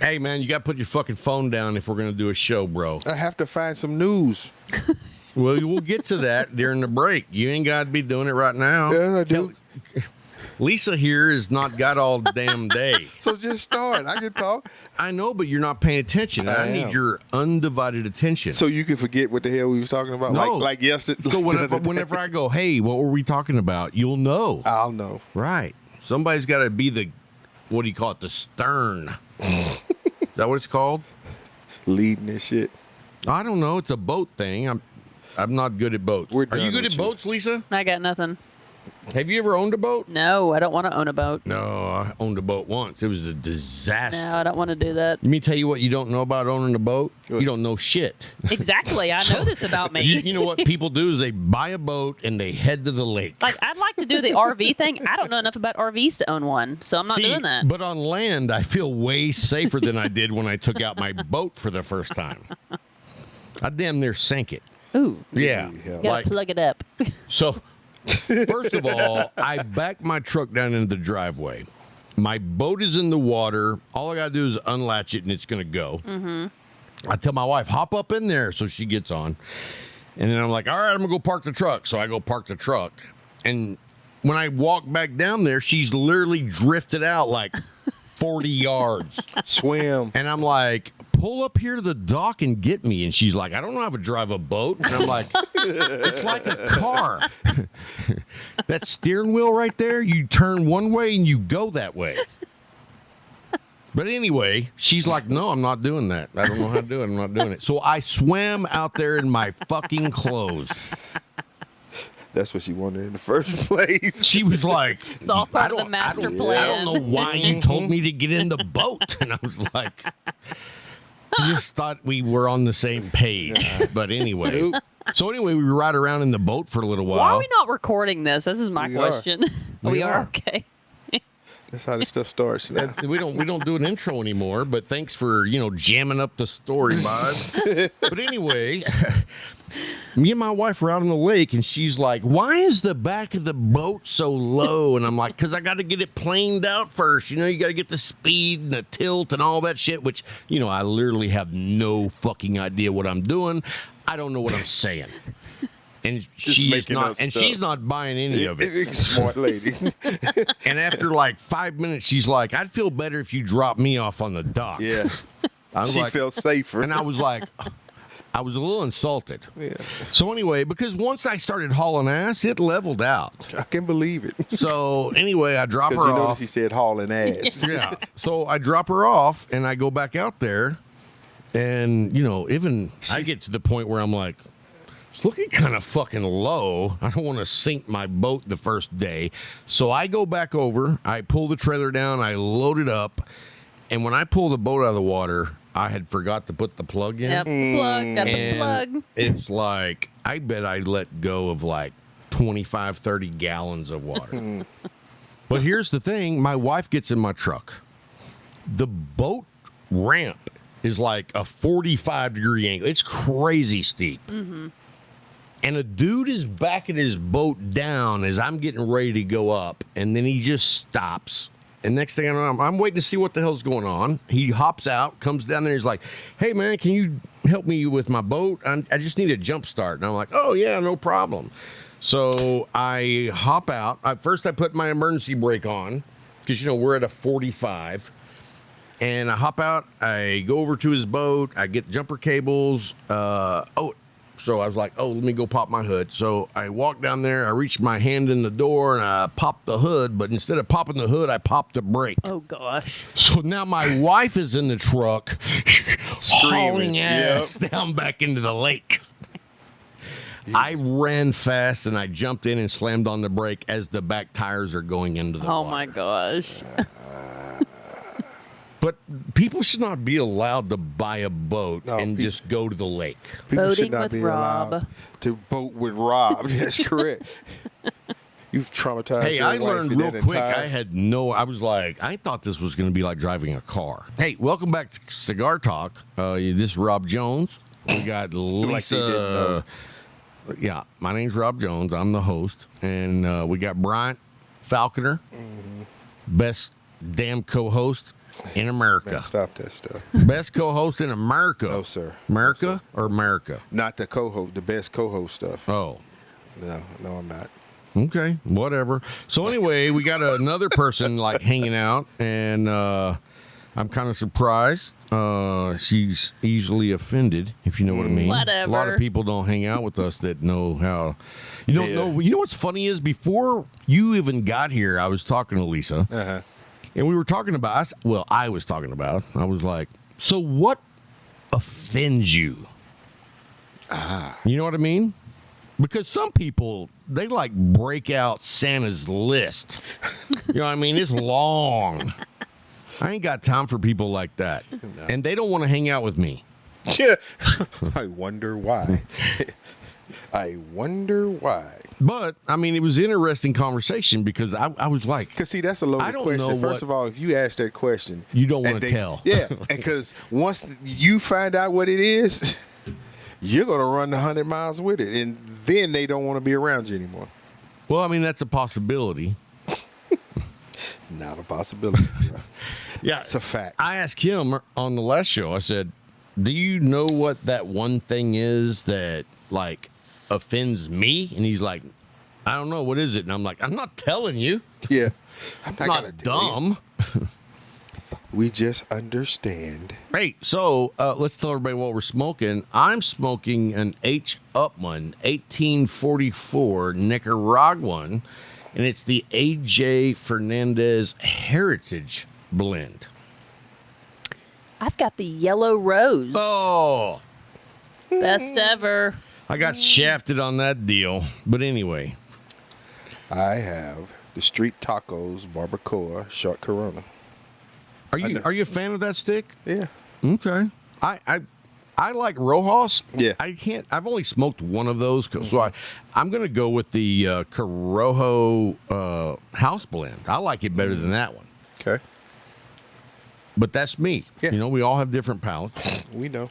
Hey, man, you got to put your fucking phone down if we're going to do a show, bro. I have to find some news. Well, we'll get to that during the break. You ain't got to be doing it right now. Yeah, I do. Lisa here has not got all damn day. So just start. I can talk. I know, but you're not paying attention. I need your undivided attention. So you can forget what the hell we was talking about? No. Like yesterday. So whenever I go, hey, what were we talking about? You'll know. I'll know. Right. Somebody's got to be the, what do you call it, the stern. Is that what it's called? Leading this shit. I don't know. It's a boat thing. I'm not good at boats. We're Are you done good with at you. boats, Lisa? I got nothing. Have you ever owned a boat? No, I don't want to own a boat. No, I owned a boat once. It was a disaster. No, I don't want to do that. Let me tell you what you don't know about owning a boat. You don't know shit. Exactly. I know this about me. You know what people do is they buy a boat and they head to the lake. Like, I'd like to do the RV thing. I don't know enough about RVs to own one, so I'm not doing that. But on land, I feel way safer than I did when I took out my boat for the first time. I damn near sank it. Ooh. Yeah. You gotta plug it up. So, first of all, I backed my truck down into the driveway. My boat is in the water. All I got to do is unlatch it, and it's going to go. Mm-hmm. I tell my wife, hop up in there, so she gets on. And then I'm like, all right, I'm going to go park the truck. So I go park the truck. And when I walk back down there, she's literally drifted out like 40 yards. Swim. And I'm like, pull up here to the dock and get me. And she's like, I don't know how to drive a boat. And I'm like, it's like a car. That steering wheel right there, you turn one way and you go that way. But anyway, she's like, no, I'm not doing that. I don't know how to do it. I'm not doing it. So I swam out there in my fucking clothes. That's what she wanted in the first place. She was like, It's all part of the master plan. I don't know why you told me to get in the boat. And I was like, I just thought we were on the same page. But anyway. So anyway, we ride around in the boat for a little while. Why are we not recording this? This is my We are. question. We are? Okay. That's how this stuff starts now. We don't do an intro anymore, but thanks for, jamming up the story, bud. But anyway, me and my wife were out on the lake, and she's like, why is the back of the boat so low? And I'm like, because I got to get it planed out first. You got to get the speed and the tilt and all that shit, which, I literally have no fucking idea what I'm doing. I don't know what I'm saying. And she's not buying any of it. Smart lady. And after like 5 minutes, she's like, I'd feel better if you dropped me off on the dock. Yeah. She felt safer. And I was like, I was a little insulted. Yeah. So anyway, because once I started hauling ass, it leveled out. I can believe it. So anyway, I drop her Because you off. notice he said hauling ass. Yeah. So I drop her off and I go back out there. And, even I get to the point where I'm like, it's looking kind of fucking low. I don't want to sink my boat the first day. So I go back over. I pull the trailer down. I load it up. And when I pull the boat out of the water, I had forgot to put the plug in. Yep, plug. Got the plug. It's like, I bet I let go of like 25, 30 gallons of water. But here's the thing. My wife gets in my truck. The boat ramp is like a 45-degree angle. It's crazy steep. Mm-hmm. And a dude is backing his boat down as I'm getting ready to go up, and then he just stops. And next thing I know, I'm waiting to see what the hell's going on. He hops out, comes down there, he's like, hey, man, can you help me with my boat? I just need a jump start. And I'm like, oh, yeah, no problem. So I hop out. First, I put my emergency brake on because, we're at a 45. And I hop out. I go over to his boat. I get jumper cables. So I was like, oh, let me go pop my hood. So I walk down there. I reach my hand in the door, and I pop the hood. But instead of popping the hood, I popped the brake. Oh, gosh. So now my wife is in the truck hauling ass down back into the lake. I ran fast, and I jumped in and slammed on the brake as the back tires are going into the water. My gosh. But people should not be allowed to buy a boat and just go to the lake. People Boating should not with be Rob. allowed to boat with Rob. That's correct. You've traumatized Hey, your I wife learned in real that quick. entire- I was like, I thought this was going to be like driving a car. Hey, welcome back to Cigar Talk. This is Rob Jones. We got Like they didn't know. Lisa. Yeah, my name's Rob Jones. I'm the host. And we got Bryant Falconer, best damn co-host in Man, America. stop that stuff. Best co-host in America. No, sir. America or America? Not the co-host, the best co-host stuff. Oh. No, I'm not. Okay, whatever. So anyway, we got another person like hanging out, and I'm kind of surprised. She's easily offended, if you know what I mean. Whatever. A lot of people don't hang out with us that know how. You don't know. You know what's funny is before you even got here, I was talking to Lisa, Uh-huh. and we were talking about. I was talking about. I was like, so what offends you? You know what I mean? Because some people, they like break out Santa's list. You know what I mean? It's long. I ain't got time for people like that. No. And they don't want to hang out with me. Yeah. I wonder why. I wonder why. But, I mean, it was an interesting conversation because I was like, Because, see, that's a I loaded don't question. know First of all, if you ask that question, you don't and want to they- tell. Yeah, because once you find out what it is, you're going to run the 100 miles with it. And then they don't want to be around you anymore. Well, I mean, that's a possibility. Not a possibility. Yeah. It's a fact. I asked him on the last show, I said, do you know what that one thing is that, like, offends me? And he's like, I don't know. What is it? And I'm like, I'm not telling you. Yeah. I'm I'm not not gonna tell you. dumb. We just understand. Hey, so let's tell everybody what we're smoking. I'm smoking an H. Upman 1844 Nicaraguan, and it's the A.J. Fernandez Heritage Blend. I've got the yellow rose. Oh, Best ever. I got shafted on that deal. But anyway, I have the Street Tacos Barbacoa Short Corona. are know. you a fan of that stick? Yeah. Okay. I like Rojas. Yeah. I've only smoked one of those, so I'm going to go with the Corojo House Blend. I like it better than that one. Okay. But that's me. Yeah. You know, we all have different palates. We know.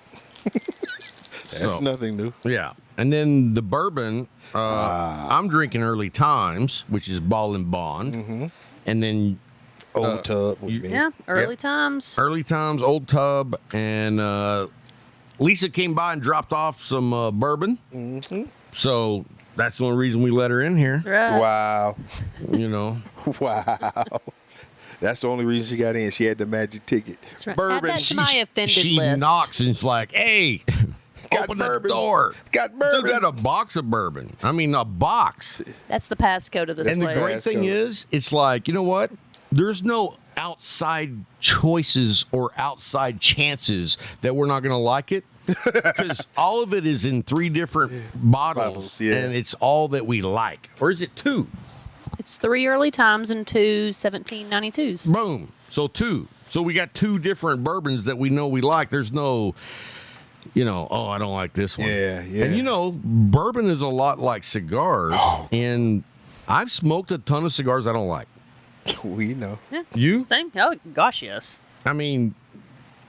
That's So- nothing new. Yeah. And then the bourbon, I'm drinking Early Times, which is Ball and Bond. And then Old tub. What you mean? Yeah, early times. Early Times, Old Tub, and Lisa came by and dropped off some bourbon. So that's the only reason we let her in here. Right. Wow. You know. Wow. That's the only reason she got in. She had the magic ticket. That's right. Bourbon. Add that to my offended She list. knocks and it's like, hey, Got open bourbon. the door. Got Still bourbon. got a box of bourbon. I mean, a box. That's the passcode of this And the place. great thing is, it's like, you know what? There's no outside choices or outside chances that we're not going to like it. Because all of it is in 3 different bottles, yeah. and it's all that we like. Or is it 2? It's 3 early times and 2 1792s. Boom. So 2. So we got 2 different bourbons that we know we like. There's no, you know, oh, I don't like this one. Yeah, yeah. And you know, bourbon is a lot like cigars. And I've smoked a ton of cigars I don't like. We know. Yeah. You? Same. Oh gosh, yes. I mean,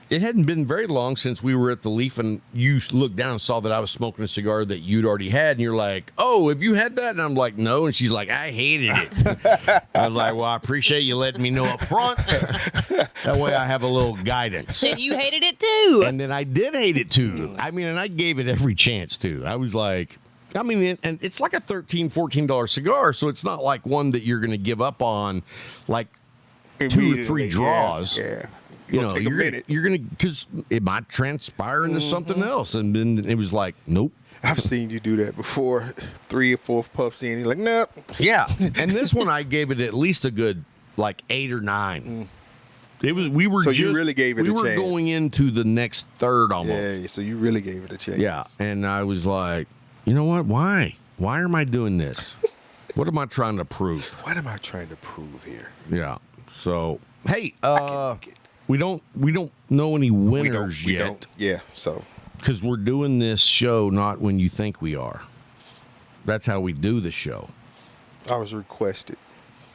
it hadn't been very long since we were at the Leaf and you looked down and saw that I was smoking a cigar that you'd already had. And you're like, oh, have you had that? And I'm like, no. And she's like, I hated it. I was like, well, I appreciate you letting me know up front. That way I have a little guidance. And you hated it too. And then I did hate it too. I mean, and I gave it every chance too. I was like, I mean, and it's like a $13, $14 cigar. So it's not like one that you're going to give up on like 2 or 3 Immediately, draws. Yeah. You It'll know, take a minute. you're gonna, because it might transpire into something else, and then it was like, nope. I've seen you do that before. 3 or 4 puffs in, you're like, nope. Yeah, and this one I gave it at least a good like 8 or 9. It was we were So just, you really gave it we a were chance. going into the next third almost. Yeah, so you really gave it a chance. Yeah, and I was like, you know what? Why am I doing this? What am I trying to prove? What am I trying to prove here? Yeah. So hey, Okay. we don't know any winners we yet. don't. Yeah, so Because we're doing this show not when you think we are. That's how we do the show. I was requested.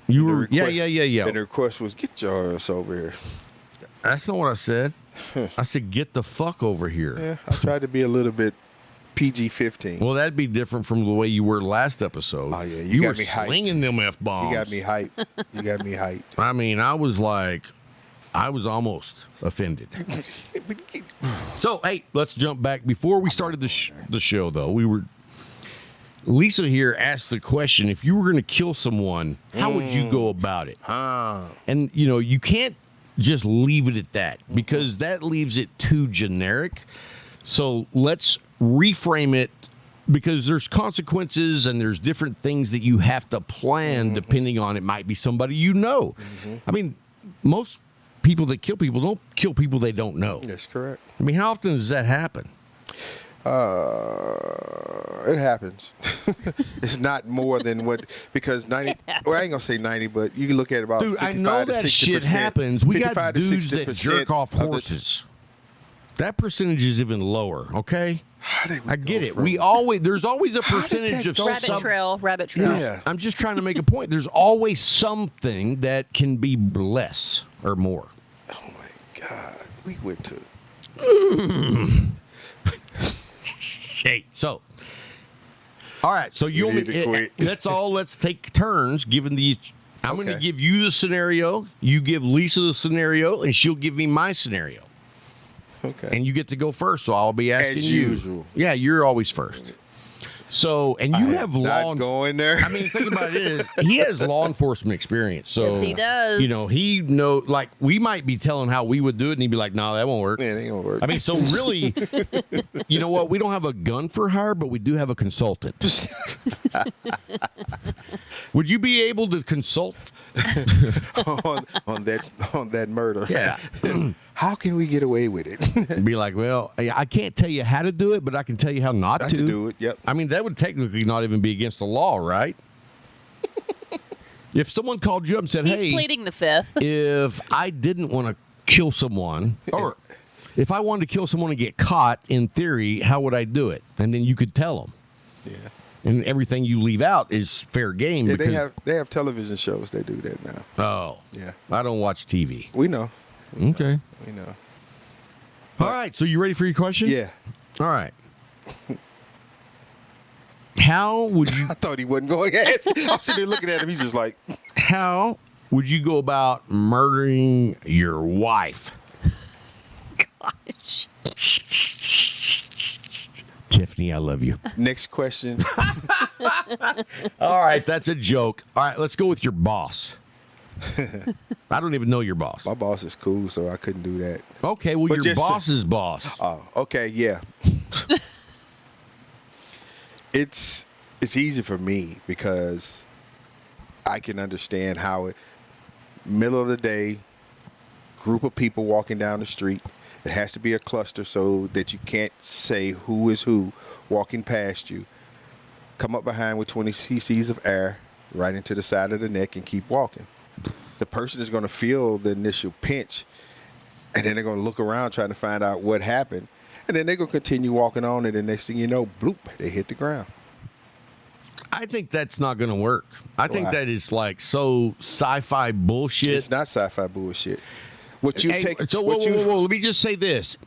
You The were, request- yeah. And the request was, get your ass over here. That's not what I said. I said, get the fuck over here. Yeah, I tried to be a little bit PG-15. Well, that'd be different from the way you were last episode. Oh, yeah, you were got me hyped. slinging them F-bombs. You got me hyped. You got me hyped. I mean, I was like, I was almost offended. So, hey, let's jump back. Before we started the show, though, Lisa here asked the question, if you were going to kill someone, how would you go about it? And, you can't just leave it at that because that leaves it too generic. So let's reframe it because there's consequences and there's different things that you have to plan depending on it might be somebody you know. I mean, most people that kill people don't kill people they don't know. That's correct. I mean, how often does that happen? It happens. It's not more than what, because 90, well, I ain't gonna say 90, but you can look at about 55 I know to 60%. that shit happens. We got 55 to dudes that 60% jerk off of the- horses. That percentage is even lower, okay? How did we I go get it. from- there's always a percentage of Rabbit trail. Yeah. I'm just trying to make a point. There's always something that can be less or more. Oh my God. We went to. Hey, so. All right, so you need to quit. that's all. Let's take turns giving the. I'm going to Okay. give you the scenario. You give Lisa the scenario, and she'll give me my scenario. Okay. And you get to go first, so I'll be asking As you. usual. Yeah, you're always first. So, and you have not going there. I mean, the thing about it is, he has law enforcement experience. So, Yes, he does. He like we might be telling how we would do it, and he'd be like, "No, that won't work." Man, it ain't gonna work. I mean, so really, you know what? We don't have a gun for hire, but we do have a consultant. Would you be able to consult? on that murder. Yeah. How can we get away with it? Be like, well, I can't tell you how to do it, but I can tell you how not to do it. Yep. I mean, that would technically not even be against the law, right? If someone called you up and said, He's hey, pleading the fifth. if I didn't want to kill someone, or if I wanted to kill someone and get caught, in theory, how would I do it? And then you could tell them. Yeah. And everything you leave out is fair game. Yeah, because, they have television shows that do that now. Oh. Yeah. I don't watch TV. We know. Okay. We know. All right. So you ready for your question? Yeah. All right. How would you I thought he wasn't going to ask. I'm sitting there looking at him. He's just like, how would you go about murdering your wife? Gosh. Tiffany, I love you. next question. All right, that's a joke. All right, let's go with your boss. I don't even know your boss. My boss is cool, so I couldn't do that. Okay, well, But your just- boss's boss. Oh, okay, yeah. It's easy for me because I can understand how it, middle of the day, group of people walking down the street. It has to be a cluster so that you can't say who is who walking past you. Come up behind with 20 cc's of air right into the side of the neck and keep walking. The person is going to feel the initial pinch, and then they're going to look around trying to find out what happened. And then they're going to continue walking on, and the next thing you know, bloop, they hit the ground. I think that's not going to work. I think Why? that is like so sci-fi bullshit. It's not sci-fi bullshit. What you Hey, take? so what whoa, let me just say this.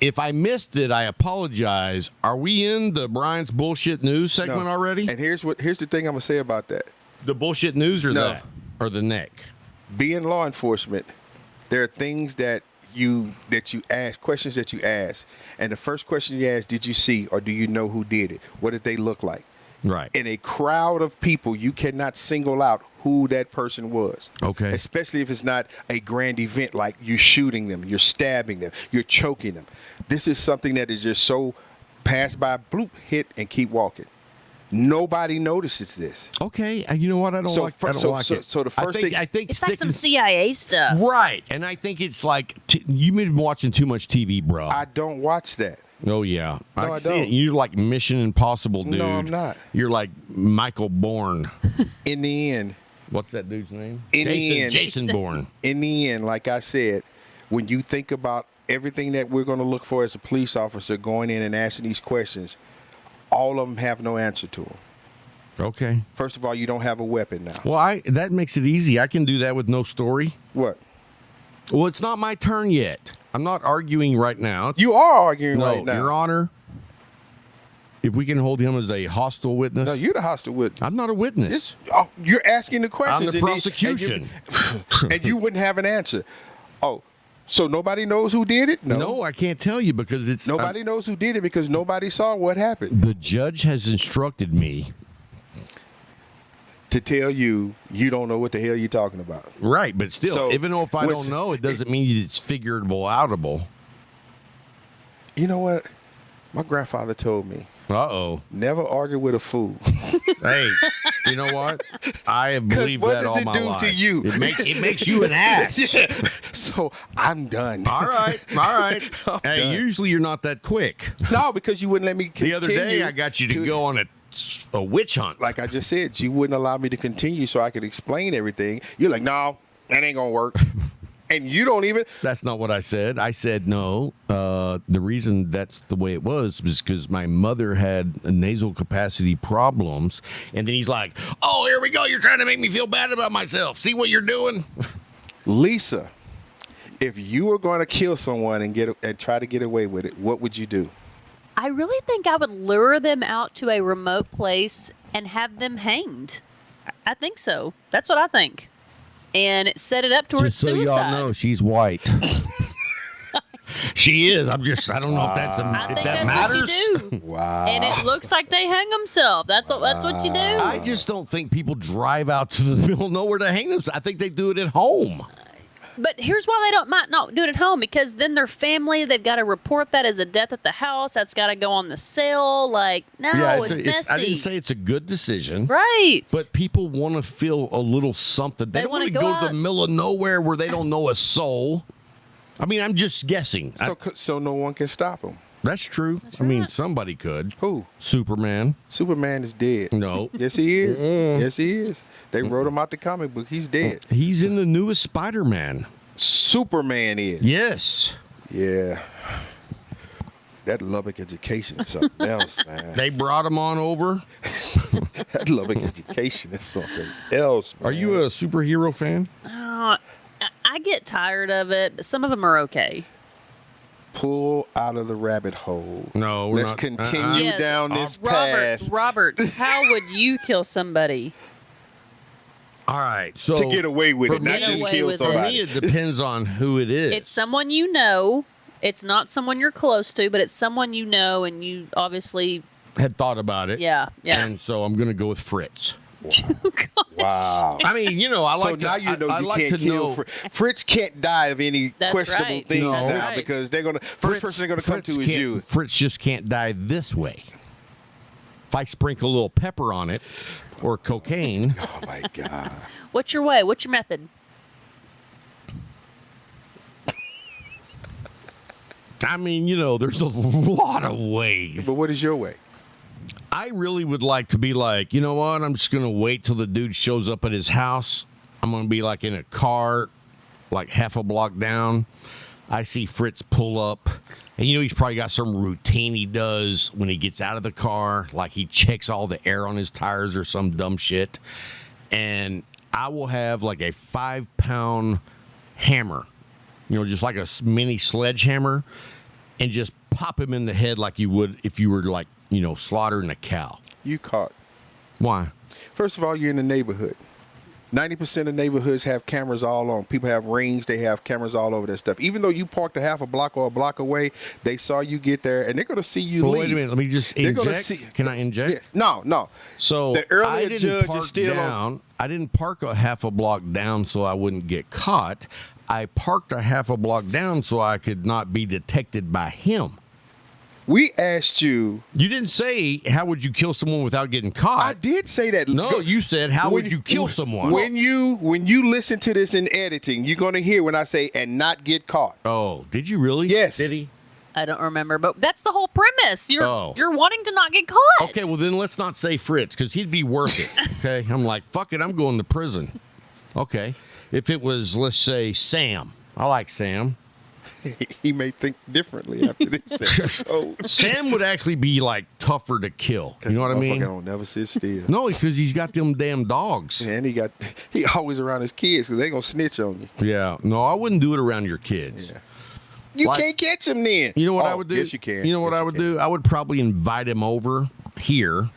If I missed it, I apologize. Are we in the Bryant's bullshit news segment No. already? And here's the thing I'm gonna say about that. The bullshit news or No. that? Or the neck? Being law enforcement, there are things that you ask, questions that you ask, and the first question you ask, did you see or do you know who did it? What did they look like? Right. In a crowd of people, you cannot single out who that person was. Okay. Especially if it's not a grand event like you shooting them, you're stabbing them, you're choking them. This is something that is just so pass by, bloop, hit, and keep walking. Nobody notices this. Okay. You know what? I don't So like. I don't so- like so- it. so the first thing- I think It's like some sticking- CIA stuff. Right, and I think it's like you've been watching too much TV, bro. I don't watch that. Oh yeah, No, I see it. don't. You're like Mission Impossible, dude. No, I'm not. You're like Michael Bourne. In the end, What's that dude's name? In the Jason, end- Jason Bourne. like I said, when you think about everything that we're going to look for as a police officer going in and asking these questions, all of them have no answer to them. Okay. First of all, you don't have a weapon now. Well, that makes it easy. I can do that with no story. What? Well, it's not my turn yet. I'm not arguing right now. You are arguing No, right now. Your Honor. If we can hold him as a hostile witness, No, you're the hostile witness. I'm not a witness. You're asking the questions. I'm the prosecution. And you wouldn't have an answer. Oh, so nobody knows who did it? No, I can't tell you because it's Nobody knows who did it because nobody saw what happened. the judge has instructed me. To tell you don't know what the hell you're talking about. Right, but still, So, even though if I don't know, it doesn't mean it's figurable outable. You know what? My grandfather told me, Uh-oh. never argue with a fool. Hey, you know what? I have believed what that does all it my do life. to you? It makes you an ass. Yeah. So I'm done. All right. I'm Hey, done. usually you're not that quick. No, because you wouldn't let me continue. The other day, I got you to go on a witch hunt. Like I just said, you wouldn't allow me to continue so I could explain everything. You're like, no, that ain't going to work. And you don't even. That's not what I said. I said no. The reason that's the way it was because my mother had nasal capacity problems. And then he's like, oh, here we go. You're trying to make me feel bad about myself. See what you're doing? Lisa, if you were going to kill someone and try to get away with it, what would you do? I really think I would lure them out to a remote place and have them hanged. I think so. That's what I think. And set it up towards Just so suicide. y'all know, she's white. She is. I don't know if that's I if think that that's matters. what you do. Wow. And it looks like they hang themselves. That's what you do. I just don't think people drive out to the middle of nowhere to hang themselves. I think they do it at home. But here's why they might not do it at home, because then their family, they've got to report that as a death at the house. That's got to go on the sale. Like, no, it's messy. I didn't say it's a good decision. Right. But people want to feel a little something. They don't want to go to out. the middle of nowhere where they don't know a soul. I mean, I'm just guessing. So no one can stop him. That's true. That's I mean, right. somebody could. Who? Superman. Superman is dead. No. Yes, he is. Yes, he is. They wrote him out the comic book. He's dead. He's in the newest Spider-Man. Superman is. Yes. Yeah. That Lubbock education is something else, man. They brought him on over. That Lubbock education is something else, man. Are you a superhero fan? I get tired of it, but some of them are okay. Pull out of the rabbit hole. No, we're Let's not. continue Yes. down this path. Robert, how would you kill somebody? All right. So To get away with for it, not me- just away kill with it. For me, somebody. it depends on who it is. It's someone you know. It's not someone you're close to, but it's someone you know, and you obviously, Had thought about it. yeah. And so I'm going to go with Fritz. Wow. I mean, you know, I So like now to, you know I you like can't to kill know. Fritz can't die of any That's questionable right. things No. now Right. because they're gonna first person they're gonna come Fritz to is can't- you. Fritz just can't die this way. If I sprinkle a little pepper on it or cocaine, Oh my God. What's your way? What's your method? I mean, you know, there's a lot of ways. But what is your way? I really would like to be like, you know what? I'm just going to wait till the dude shows up at his house. I'm going to be like in a car, like half a block down. I see Fritz pull up. And you know, he's probably got some routine he does when he gets out of the car. Like he checks all the air on his tires or some dumb shit. And I will have like a 5-pound hammer, you know, just like a mini sledgehammer, and just pop him in the head like you would if you were like, you know, slaughtering a cow. You caught. Why? First of all, you're in the neighborhood. 90% of neighborhoods have cameras all on. People have rings. They have cameras all over that stuff. Even though you parked a half a block or a block away, they saw you get there, and they're going to see you Well, leave. wait a minute. Let me just They're gonna inject. see- Can I inject? Yeah. No. So The earlier I didn't judge is park still on- down. I didn't park a half a block down so I wouldn't get caught. I parked a half a block down so I could not be detected by him. We asked you. You didn't say how would you kill someone without getting caught. I did say that. No, you said how When would you kill someone? When you listen to this in editing, you're going to hear when I say and not get caught. Oh, did you really? Yes. Did he? I don't remember, but that's the whole premise. You're Oh. wanting to not get caught. Okay, well then let's not say Fritz because he'd be worth it. Okay, I'm like, fuck it, I'm going to prison. Okay, if it was, let's say, Sam. I like Sam. He may think differently after this episode. Sam would actually be like tougher to kill. You know what I mean? Don't never sit still. No, because he's got them damn dogs. And he always around his kids because they gonna snitch on you. Yeah, no, I wouldn't do it around your kids. Yeah. You Like- can't catch him then. You know what Oh, I would do? Yes, you can. You know what Yes, I you would can. do? I would probably invite him over here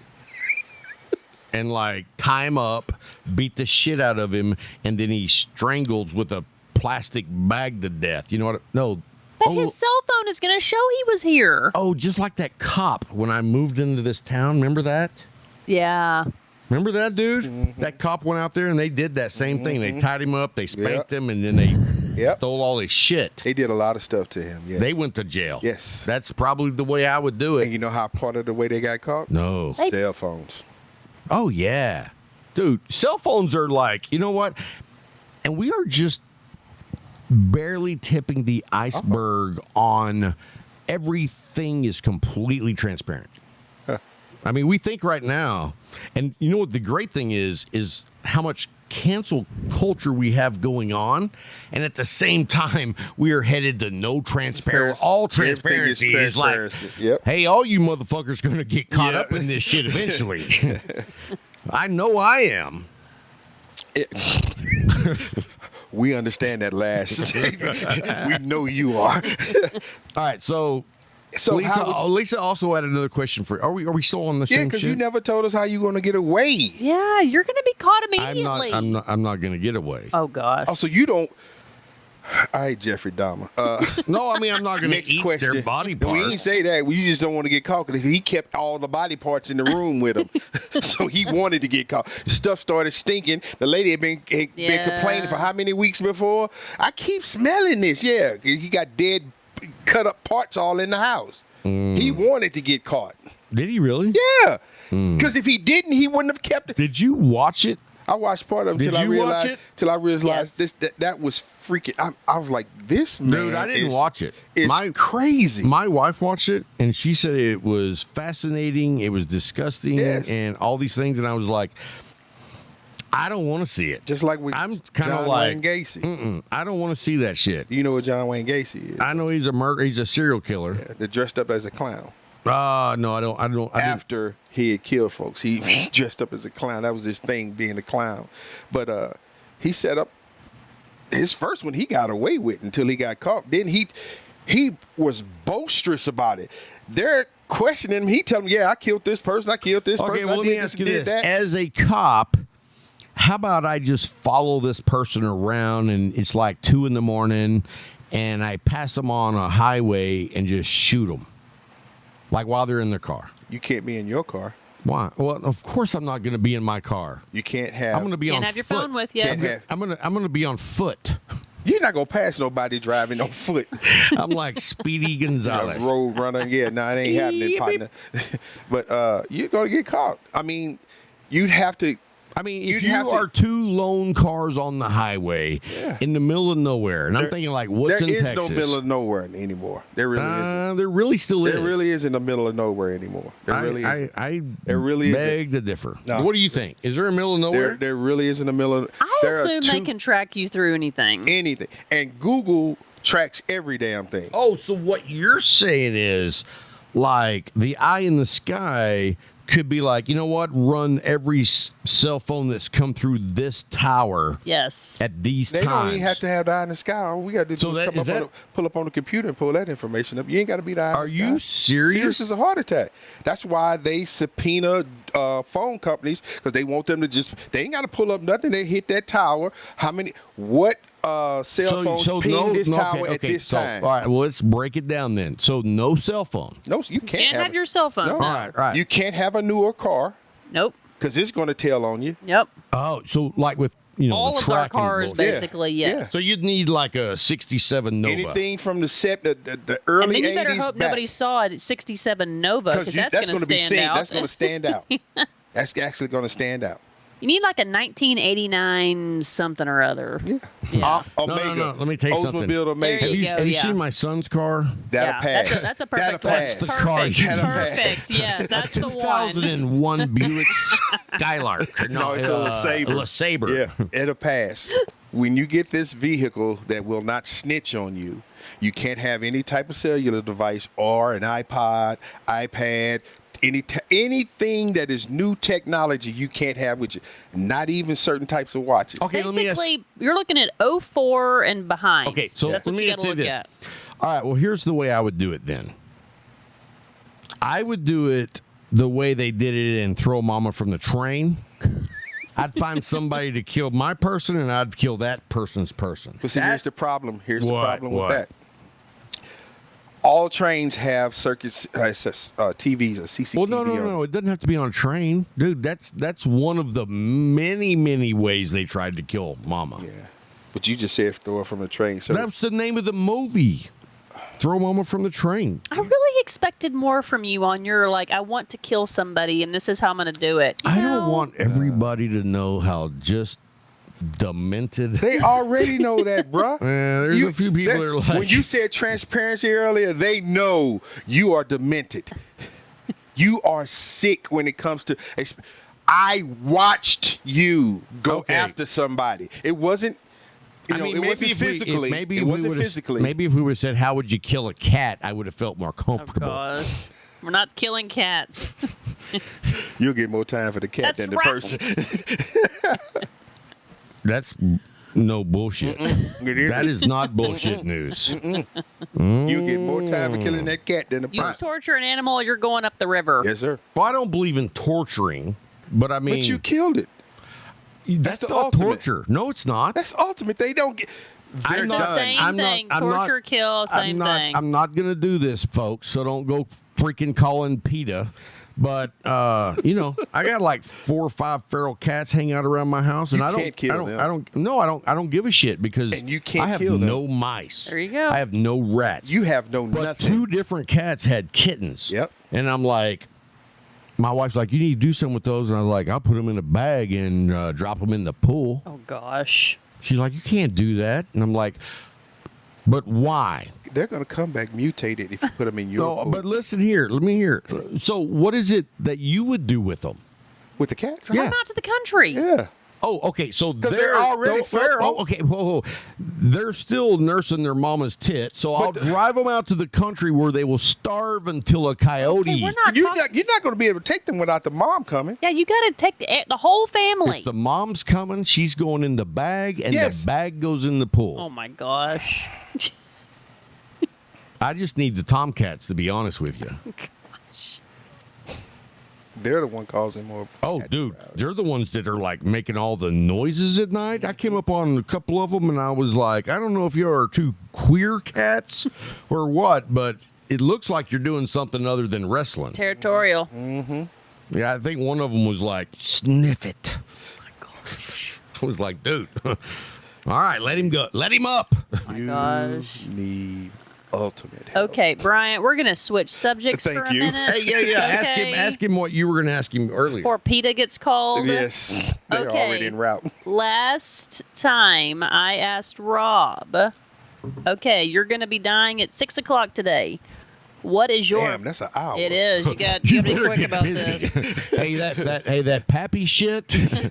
and like tie him up, beat the shit out of him, and then he strangles with a plastic bag to death. You know what? No. But his cell phone is going to show he was here. Oh, just like that cop when I moved into this town. Remember that? Yeah. Remember that, dude? Mm-hmm. That cop went out there and they did that same thing. They tied him up, they spanked him, and then they stole all his shit. They did a lot of stuff to him. Yes. They went to jail. Yes. That's probably the way I would do And it. you know how part of the way they got caught? No. Cell phones. Oh, yeah. Dude, cell phones are like, you know what? And we are just barely tipping the iceberg on everything is completely transparent. I mean, we think right now, and you know what the great thing is how much cancel culture we have going on, and at the same time, we are headed to no transparency. All transparency is like, hey, all you motherfuckers going to get caught up in this shit eventually. I know I am. We understand that last statement. We know you are. All right, so Lisa also had another question for. Are we still on the same shit? because you never told us how you going to get away. Yeah, you're going to be caught immediately. I'm not going to get away. Oh, gosh. Oh, so you don't. All right, Jeffrey Dahmer. No, I mean I'm not going to Next eat question. their body No, parts. we didn't say that. We just don't want to get caught because he kept all the body parts in the room with him, so he wanted to get caught. The stuff started stinking. The lady had been complaining for how many weeks before? I keep smelling this. Yeah, he got dead, cut up parts all in the house. He wanted to get caught. Did he really? Yeah, because if he didn't, he wouldn't have kept it. Did you watch it? I watched part of it Did until I you watch realized. it? Till I realized Yes. that was freaking. I was like, this man. Dude, I didn't watch it. It's crazy. My wife watched it, and she said it was fascinating, it was disgusting, Yes. and all these things. And I was like, I don't want to see it. Just like with I'm kind of John like, Wayne Gacy. I don't want to see that shit. You know what John Wayne Gacy is? I know he's a serial killer. That dressed up as a clown. No, I don't. After he had killed folks, he dressed up as a clown. That was his thing, being a clown. But he set up his first one. He got away with until he got caught. Then he was boisterous about it. They're questioning him. He tell them, "Yeah, I killed this person. I killed this Okay, person. well, I let did me this ask and you did this: that." as a cop, how about I just follow this person around, and it's like 2 a.m, and I pass them on a highway and just shoot them, like while they're in their car? You can't be in your car. Why? Well, of course I'm not going to be in my car. You can't have. I'm going to be Can't on have your foot. phone with you. Can't have. I'm going to be on foot. You're not gonna pass nobody driving on foot. I'm like Speedy Gonzalez. Road runner. Yeah, no, it ain't happening, partner. But you're gonna get caught. I mean, you'd have to. I mean, You'd if you have to- are 2 lone cars on the highway in the middle of nowhere, and I'm thinking like, what's There in is Texas? no middle of nowhere anymore. There really isn't. There really still is. There really isn't a middle of nowhere anymore. There really isn't. I There really beg to differ. No. What do you think? Is there a middle of nowhere? There really isn't a middle of. I there are assume they can track you through anything. anything, and Google tracks every damn thing. Oh, so what you're saying is, like, the eye in the sky could be like, you know what? Run every cell phone that's come through this tower Yes. at these They times. don't even have to have the eye in the sky. All we got to do So is that- come is up on that- pull up on the computer and pull that information up. You ain't got to be the eye in Are the you sky. serious? Serious as a heart attack. That's why they subpoena phone companies, because they want them to just. They ain't got to pull up nothing. They hit that tower. What cell phones ping this tower at this time? All right, well, let's break it down then. So no cell phone. No, you can't Can't have it. your cell phone. No. No. All right. You can't have a newer car Nope. because it's going to tell on you. Yep. Oh, so like with, you know, All the of our tracking cars, bullshit. basically, Yeah. yes. So you'd need like a 67 Nova. Anything from the And early then you better 80s hope back. nobody saw it at 67 Nova, because that's going to gonna be stand seen. out. That's going to stand out. That's actually going to stand out. You need like a 1989 something or other. Yeah. Yeah. Omega. No. Let me tell you something. Oldsmobile Omega. There you Have go, you yeah. seen my son's car? That'll Yeah, pass. that's a perfect That'll one. pass. That's the car Perfect. you That'll pass. Perfect. Yes, that's the one. 2001 Buick Skylark. No, it's a LeSabre. LeSabre. Yeah, it'll pass. When you get this vehicle that will not snitch on you, you can't have any type of cellular device or an iPod, iPad, anything that is new technology you can't have with you. Not even certain types of watches. Okay, let me ask. Basically, you're looking at 04 and behind. Okay, so that's let what me you got to say look this. at. All right, well, here's the way I would do it then. I would do it the way they did it in Throw Mama from the Train. I'd find somebody to kill my person, and I'd kill that person's person. But see, here's the problem. Here's the What? problem What? with that. All trains have circuits, TVs, or CCTV. Well, no. It doesn't have to be on a train, dude. That's one of the many ways they tried to kill Mama. Yeah, but you just said throw her from the train. So That's the name of the movie. Throw Mama from the train. I really expected more from you on your, like, I want to kill somebody and this is how I'm going to do it. You I know? don't want everybody to know how just demented. they already know that, bruh. There's a few people that are like, when you said transparency earlier, they know you are demented. You are sick when it comes to. I watched you go Okay. after somebody. It wasn't. It wasn't physically. It wasn't physically. Maybe if we would have said, "How would you kill a cat?" I would have felt more Oh, comfortable. gosh. We're not killing cats. You'll get more time for the cat That's than the right. person. That's no bullshit. That is not bullshit news. You'll get more time for killing that cat than the You person. torture an animal, you're going up the river. Yes, sir. Well, I don't believe in torturing, but I mean, But you killed it. that's the not ultimate. torture. No, it's not. That's ultimate. They don't get. They're It's the done. same I'm not- thing. I'm not- Torture, kill, same thing. I'm not gonna do this, folks. So don't go freaking calling PETA. But I got like 4 or 5 feral cats hanging out around my house, and You I don't, can't kill I don't, them. I don't give a shit because And you can't I have kill them. no mice. There you go. I have no rats. You have no but nothing. 2 different cats had kittens. Yep. And I'm like, my wife's like, you need to do something with those, and I was like, I'll put them in a bag and drop them in the pool. Oh, gosh. She's like, you can't do that, and I'm like, but why? They're going to come back mutated if you put them in your No, pool. but listen here. Let me hear. So, what is it that you would do with them? With the cats? Drive them out to the country. Yeah. Oh, okay. So they're already feral. Oh, okay. Whoa. They're still nursing their mama's tit. So I'll drive them out to the country where they will starve until a coyote. Okay, we're not You're talking. not going to be able to take them without the mom coming. Yeah, you got to take the whole family. If the mom's coming, she's going in the bag, and Yes. the bag goes in the pool. Oh, my gosh. I just need the tomcats, to be honest with you. They're the one causing more. Oh, dude, they're the ones that are like making all the noises at night. I came up on a couple of them, and I was like, I don't know if you are 2 queer cats or what, but it looks like you're doing something other than wrestling. Territorial. Yeah, I think one of them was like, sniff it. I was like, dude, all right, let him go. Let him up. My gosh. Need ultimate help. Okay, Bryant, we're going to switch subjects Thank for a you. minute. Hey, yeah. Okay. Ask him what you were going to ask him earlier. Before PETA gets called. Yes. They're Okay. already en route. Last time I asked Rob, okay, you're going to be dying at 6 o'clock today. What is your... Damn, that's an hour. It is. You got to be better quick get about busy. this. Hey, that pappy shit.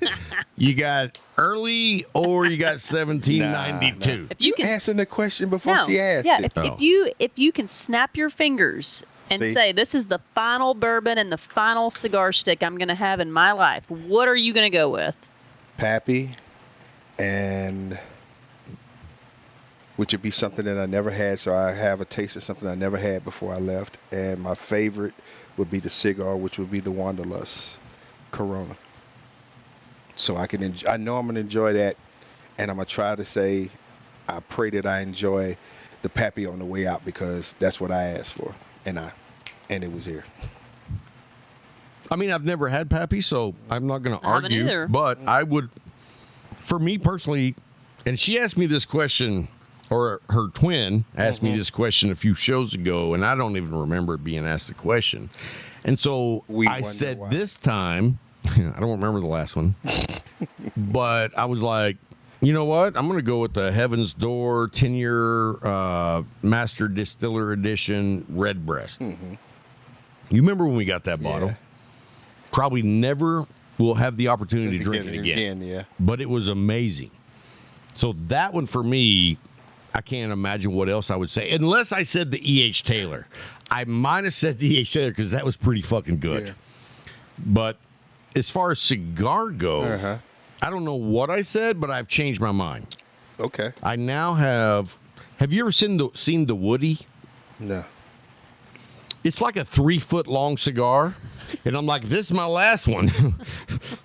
You got early or you got 1792. If you can Answering the question before no, she asked yeah, it. if you can snap your fingers and See? say this is the final bourbon and the final cigar stick I'm going to have in my life, what are you going to go with? Pappy, and which would be something that I never had, so I have a taste of something I never had before I left. And my favorite would be the cigar, which would be the Wanderlust Corona. So I know I'm gonna enjoy that, and I'm gonna try to say, I pray that I enjoy the Pappy on the way out because that's what I asked for, and it was here. I mean, I've never had pappy, so I'm not going to I haven't argue. either. But I would, for me personally, and she asked me this question, or her twin asked me this question a few shows ago, and I don't even remember it being asked the question. And so We I wonder said why. this time, I don't remember the last one, but I was like, you know what? I'm going to go with the Heaven's Door 10-year Master Distiller Edition Redbreast. You remember when we got that bottle? Yeah. Probably never will have the opportunity to drink it again. Yeah. But it was amazing. So that one for me, I can't imagine what else I would say. Unless I said the E.H. Taylor. I might have said the E.H. Taylor because that was pretty fucking good. Yeah. But as far as cigar goes, I don't know what I said, but I've changed my mind. Okay. I now have you ever seen the Woody? No. It's like a 3-foot long cigar. And I'm like, this is my last one.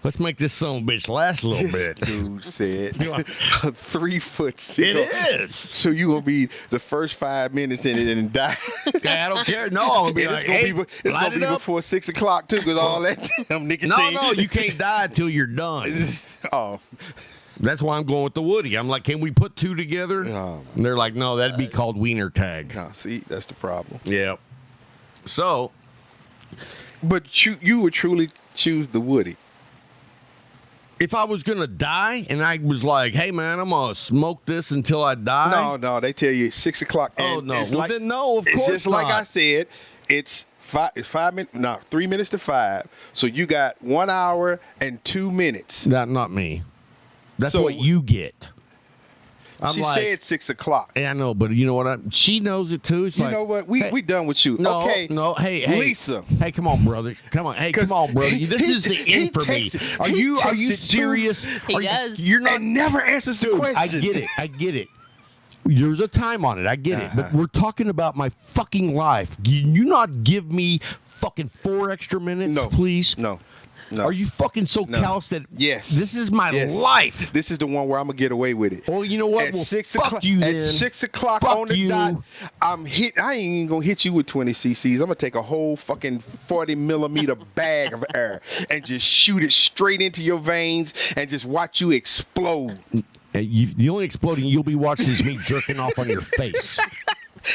Let's make this son of a bitch last a little This bit. dude said a 3-foot cigar. It is. So you gonna be the first 5 minutes in it and die? I don't care. No, I'm gonna be And like, hey, it's light gonna it be up. before 6 o'clock too, because all that damn nicotine. No, you can't die until you're done. Oh, That's why I'm going with the Woody. I'm like, can we put 2 together? Oh. And they're like, no, that'd be called wiener tag. no, see, that's the problem. Yeah. So, But you would truly choose the Woody. if I was gonna die and I was like, hey man, I'm gonna smoke this until I die. No, they tell you 6 o'clock. Oh and no. it's Well like, then no, of it's course just like not. I said. It's 5 minutes. No, 3 minutes to 5. So you got 1 hour and 2 minutes. Not me. That's So- what you get. I'm She like, said 6 o'clock. yeah, I know, but you know what? She knows it too. It's You like, know what? We hey, done with you. No, okay. no, hey, Lisa. Hey, come on, brother. Come on, hey, 'Cause come on, brother. This he- is the he end for me. takes it- Are he you takes it too- serious? He Are you- does. You're not. And never answers the Dude, question. I get it. There's a time on it. I get it. But we're talking about my fucking life. Can you not give me fucking 4 extra minutes, No. please? No. No. Are you fucking so No. callous that Yes. this is my Yes. life? This is the one where I'm gonna get away with it. Well, you know what? At Well, 6 fuck o'clock. you At then. 6 o'clock Fuck on the you. dot, I ain't even gonna hit you with 20 cc's. I'm gonna take a whole fucking 40 millimeter bag of air and just shoot it straight into your veins and just watch you explode. The only exploding you'll be watching is me jerking off on your face.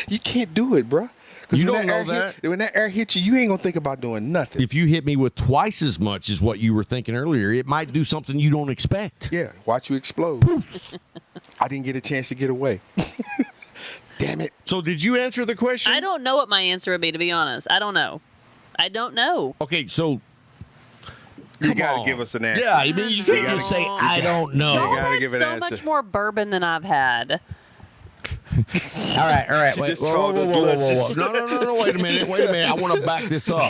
You can't do it, bruh. Because You when don't know that. when that air hits you, you ain't gonna think about doing nothing. If you hit me with twice as much as what you were thinking earlier, it might do something you don't expect. Yeah, watch you explode. I didn't get a chance to get away. Damn it. So did you answer the question? I don't know what my answer would be, to be honest. I don't know. Okay, so You come gotta on. give us an answer. Yeah, I mean you can't gotta- just say you I don't know. You Y'all gotta had give an so answer. much more bourbon than I've had. All right. She Wait, just called us luscious. No. Wait a minute. I want to back this up.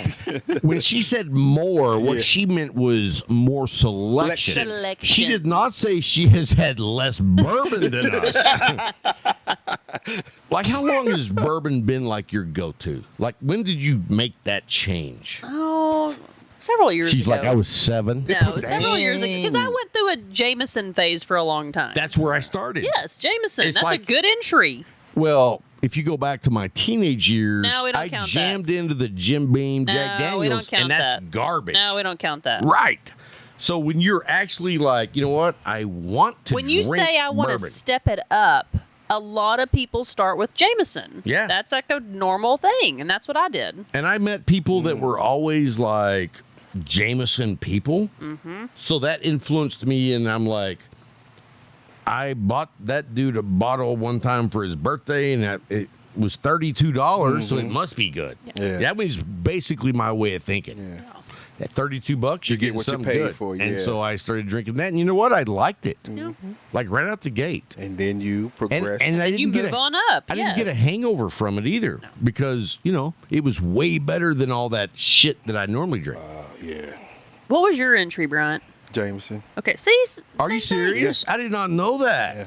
When she said more, what Yeah. she meant was more selection. Selections. She did not say she has had less bourbon than us. Like, how long has bourbon been like your go-to? Like, when did you make that change? Oh, several years She's ago. like, I was 7. No, several years ago. Because I went through a Jameson phase for a long time. That's where I started. Yes, Jameson. It's That's like- a good entry. Well, if you go back to my teenage years, No, we don't I count jammed that. into the Jim Beam, Jack No, Daniels, we don't count and that's that. garbage. No, we don't count that. Right. So when you're actually like, you know what, I want to When you drink say I want to bourbon. step it up, a lot of people start with Jameson. Yeah. That's like a normal thing, and that's what I did. And I met people that were always like Jameson people. Mm-hmm. So that influenced me, and I'm like, I bought that dude a bottle one time for his birthday, and it was $32, so it must be good. Yeah. That was basically my way of thinking. Yeah. At $32, you get get what you something paid good. for, And yeah. so I started drinking that, and you know what? I liked it. Like right out the gate. And then you And, progress. and I And you didn't move get a, on up. I didn't get a yes. hangover from it either because, you know, it was way better than all that shit that I normally drink. yeah. What was your entry, Bryant? Jameson. Okay, see? Are you same thing. serious? I did not know that. Yeah.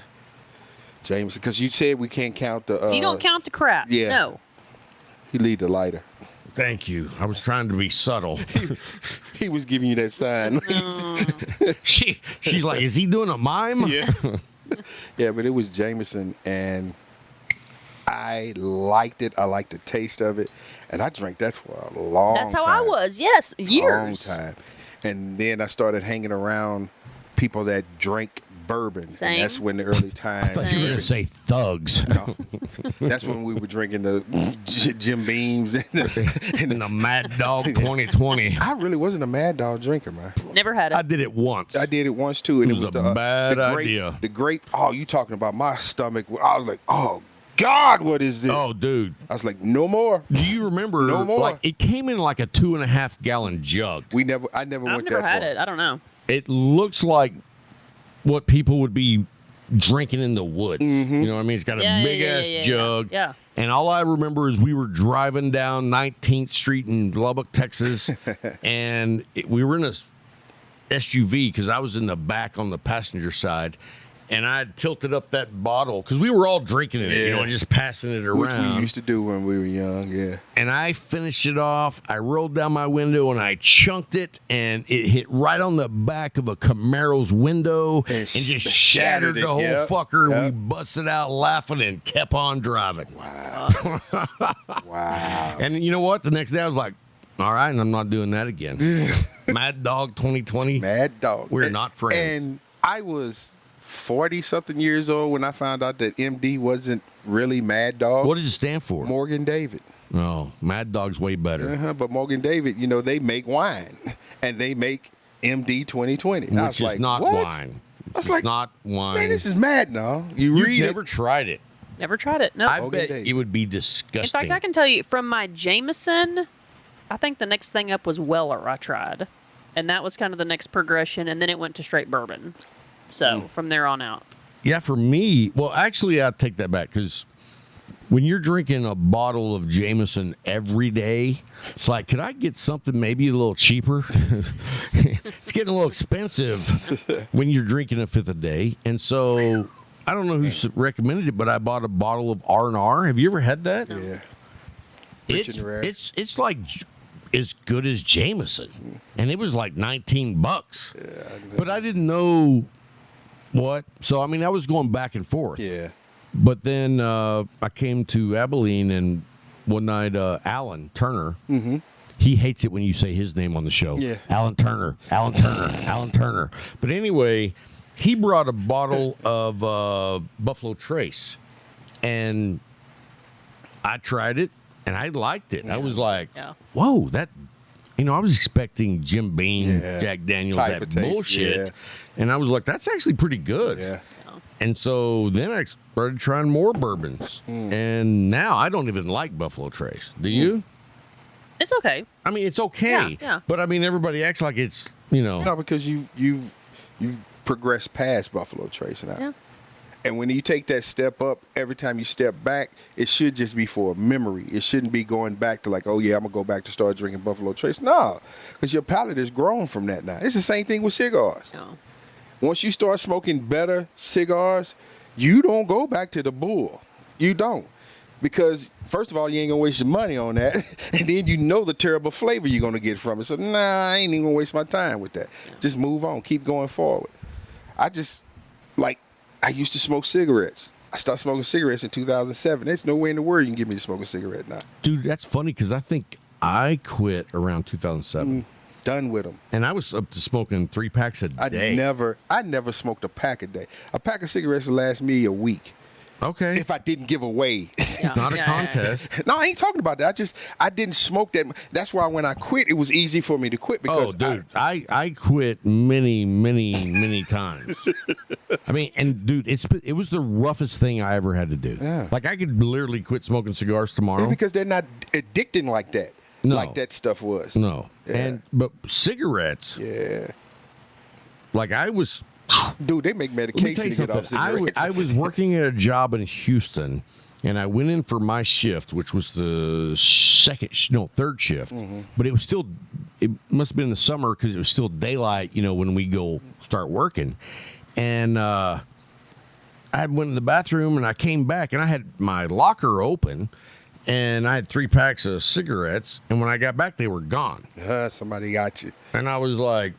Jameson, because you said we can't count the. You don't count the crap. yeah. No. He lead the lighter. Thank you. I was trying to be subtle. He was giving you that sign. She's like, is he doing a mime? yeah. Yeah, but it was Jameson, and I liked it. I liked the taste of it, and I drank that for a long time. That's how I was. Yes, years. Long time. And then I started hanging around people that drank bourbon. Same. And that's when the early I times. thought you were going to say thugs. No. That's when we were drinking the Jim Beams. And And the Mad Dog 2020. I really wasn't a Mad Dog drinker, man. Never had it. I did it once. I did it once too, and It it was was a bad the grape, idea. The grape. Oh, you talking about my stomach? I was like, oh God, what is this? Oh, dude. I was like, no more. Do you remember? No more. Like, it came in like a 2.5 gallon jug. I never I've went never that had far. it. I don't know. It looks like what people would be drinking in the woods. You know what I mean? It's got a Yeah, big yeah, ass yeah, yeah, jug. yeah. And all I remember is we were driving down 19th Street in Lubbock, Texas, and we were in a SUV because I was in the back on the passenger side. and I tilted up that bottle because we were all drinking it, Yeah. and just passing it around. Which we used to do when we were young, yeah. And I finished it off. I rolled down my window and I chunked it, and it hit right on the back of a Camaro's window and just shattered the whole Yep. fucker. Yep. We busted out laughing and kept on driving. Wow. And you know what? The next day I was like, all right, and I'm not doing that again. Mad Dog 2020. Mad Dog. We're not friends. And I was 40-something years old when I found out that MD wasn't really Mad Dog. What does it stand for? Morgan David. Oh, Mad Dog's way better. But Morgan David, they make wine. And they make MD 2020. And I Which was is like, not what? wine. was It's like, not wine. Man, this is mad now. You You've read never it. tried it. Never tried it. No. I Morgan bet David. it would be disgusting. In fact, I can tell you from my Jameson, I think the next thing up was Weller I tried. And that was kind of the next progression. And then it went to straight bourbon. So from there on out. Yeah, for me, well, actually, I take that back because when you're drinking a bottle of Jameson every day, it's like, could I get something maybe a little cheaper? It's getting a little expensive when you're drinking a fifth a day. And so I don't know who recommended it, but I bought a bottle of R&R. Have you ever had that? Yeah. Rich and rare. It's like as good as Jameson, and it was like $19. But I didn't know what. So I mean, I was going back and forth. Yeah. But then I came to Abilene, and one night Alan Turner. Mm-hmm. He hates it when you say his name on the show. Yeah. Alan Turner. Alan Turner. Alan Turner. But anyway, he brought a bottle of Buffalo Trace, and I tried it, and I liked it. I was like, Yeah. whoa, that, I was expecting Jim Beam, Yeah. Jack Daniels, Type that of taste, bullshit. yeah. And I was like, that's actually pretty good. Yeah. And so then I started trying more bourbons. And now I don't even like Buffalo Trace. Do you? It's okay. I mean, it's okay. Yeah. But I mean, everybody acts like it's, No, because you've progressed past Buffalo Trace now. Yeah. And when you take that step up, every time you step back, it should just be for a memory. It shouldn't be going back to like, oh yeah, I'm gonna go back to start drinking Buffalo Trace. No, because your palate has grown from that now. It's the same thing with cigars. No. Once you start smoking better cigars, you don't go back to the Bull. You don't. Because, first of all, you ain't going to waste your money on that. And then you know the terrible flavor you're going to get from it. So, nah, I ain't even going to waste my time with that. Just move on. Keep going forward. I used to smoke cigarettes. I started smoking cigarettes in 2007. There's no way in the world you can get me to smoke a cigarette now. Dude, that's funny because I think I quit around 2007. Done with them. And I was up to smoking 3 packs a day. I never smoked a pack a day. A pack of cigarettes would last me a week Okay. if I didn't give away. Yeah. Not a Yeah. contest. No, I ain't talking about that. I didn't smoke that. That's why when I quit, it was easy for me to quit because Oh, dude, I quit many, many, many times. I mean, and dude, it was the roughest thing I ever had to do. Yeah. Like I could literally quit smoking cigars tomorrow. because they're not addicting like that. No. Like that stuff was. No, Yeah. but cigarettes, Yeah. like I was. Dude, they make Let me medication tell you to get off something. cigarettes. I was working at a job in Houston, and I went in for my shift, which was the third shift. Mm-hmm. But it was still, it must have been in the summer because it was still daylight, when we go start working. And I went in the bathroom, and I came back, and I had my locker open, and I had 3 packs of cigarettes. And when I got back, they were gone. Somebody got you. And I was like,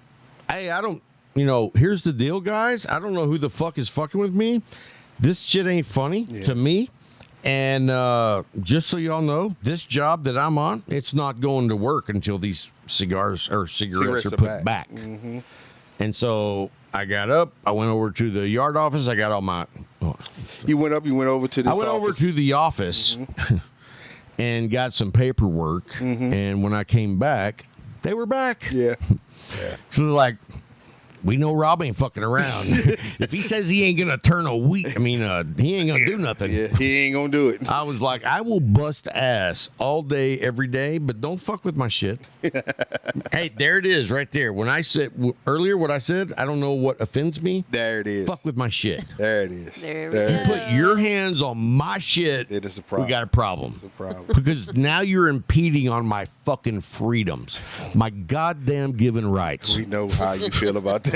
hey, I don't, here's the deal, guys. I don't know who the fuck is fucking with me. This shit ain't funny to me. And just so y'all know, this job that I'm on, it's not going to work until these cigarettes are put back. Mm-hmm. And so I got up. I went over to the yard office. I got all my. You went over to this I went over office. to the office and got some paperwork. And when I came back, they were back. Yeah. So they're like, we know Rob ain't fucking around. If he says he ain't gonna turn a week, he ain't gonna do nothing. Yeah, he ain't gonna do it. I was like, I will bust ass all day, every day, but don't fuck with my shit. Hey, there it is, right there. When I said earlier what I said, I don't know what offends me. There it is. Fuck with my shit. There it is. There we go. Put your hands on my shit. It is a problem. We got a problem. It's a problem. Because now you're impeding on my fucking freedoms, my goddamn given rights. We know how you feel about that.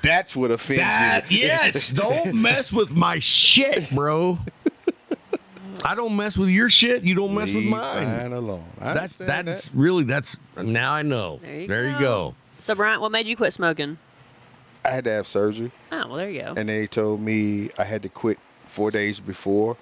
That's what offends you. Yes, don't mess with my shit, bro. I don't mess with your shit. You don't mess with Leave mine. alone. That's really now I know. There you go. So, Bryant, what made you quit smoking? I had to have surgery, Oh, well, there you go. and they told me I had to quit 4 days before,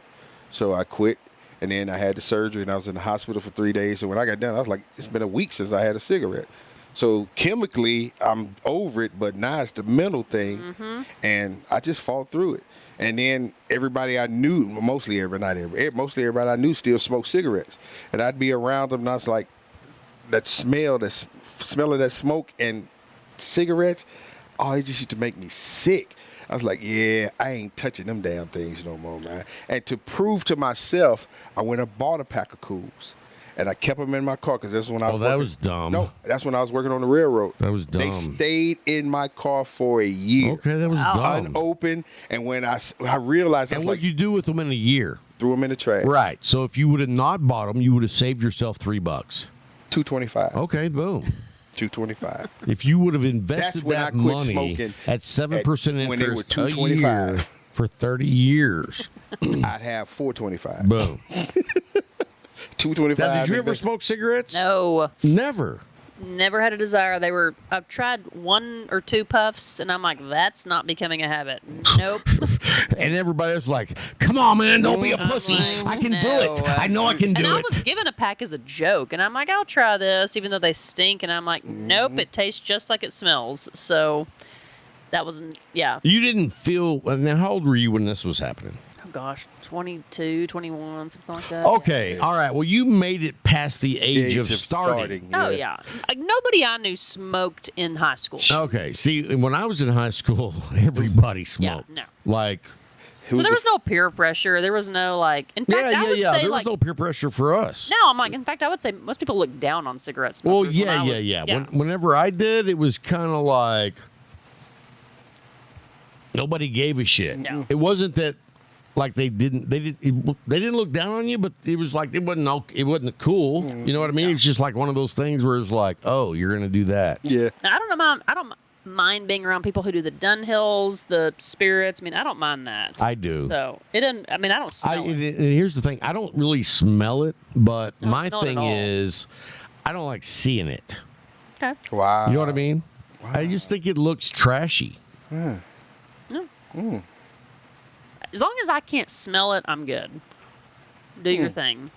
so I quit. And then I had the surgery, and I was in the hospital for 3 days. And when I got done, I was like, it's been a week since I had a cigarette. So chemically, I'm over it, but now it's the mental thing, and I just fought through it. And then everybody I knew, mostly everybody I knew still smoked cigarettes. And I'd be around them, and I was like, that smell of that smoke and cigarettes, oh, it just used to make me sick. I was like, yeah, I ain't touching them damn things no more, man. And to prove to myself, I went and bought a pack of Cools. And I kept them in my car because that's when I was working. That was dumb. No, that's when I was working on the railroad. That was dumb. They stayed in my car for a year. Okay, that was dumb. Unopened. And when I realized, I And was what'd like, you do with them in a year? threw them in the trash. Right. So if you would have not bought them, you would have saved yourself $3. $2.25. Okay, boom. $2.25. If you would have invested That's when I that quit money smoking at 7% when they were interest a $2.25. year for 30 years, I'd have $4.25. boom. $2.25. Now, did you ever smoke cigarettes? No, Never. never had a desire. I've tried 1 or 2 puffs, and I'm like, that's not becoming a habit. Nope. And everybody was like, come on, man, don't be a I'm pussy. like, I can do no. it. I know I can And do I it. was given a pack as a joke, and I'm like, I'll try this, even though they stink. And I'm like, nope, it tastes just like it smells. So that wasn't, yeah. You didn't feel, now how old were you when this was happening? Oh, gosh, 22, 21, something like that. Okay, all right. Well, you made it past the age of starting. Oh, yeah. Like, nobody I knew smoked in high school. Okay, see, when I was in high school, everybody smoked. no. Like, So there was no peer pressure. There was no, like, in fact, I would say, There like, was no peer pressure for us. no, I'm like, in fact, I would say most people look down on cigarette Well, smokers. when I yeah. was- Whenever I did, it was kind of like nobody gave a shit. No. It wasn't that like they didn't look down on you, but it was like it wasn't cool. You know what I mean? It's just like one of those things where it's like, oh, you're gonna do that. Yeah. Now, I don't mind being around people who do the Dunhills, the spirits. I mean, I don't mind that. I do. So it doesn't. I mean, I don't smell it. And here's the thing: I don't really smell it, but I don't my smell it at thing all. is, I don't like seeing it. Okay. Wow. You know what I mean? I just think it looks trashy. As long as I can't smell it, I'm good. Do your thing.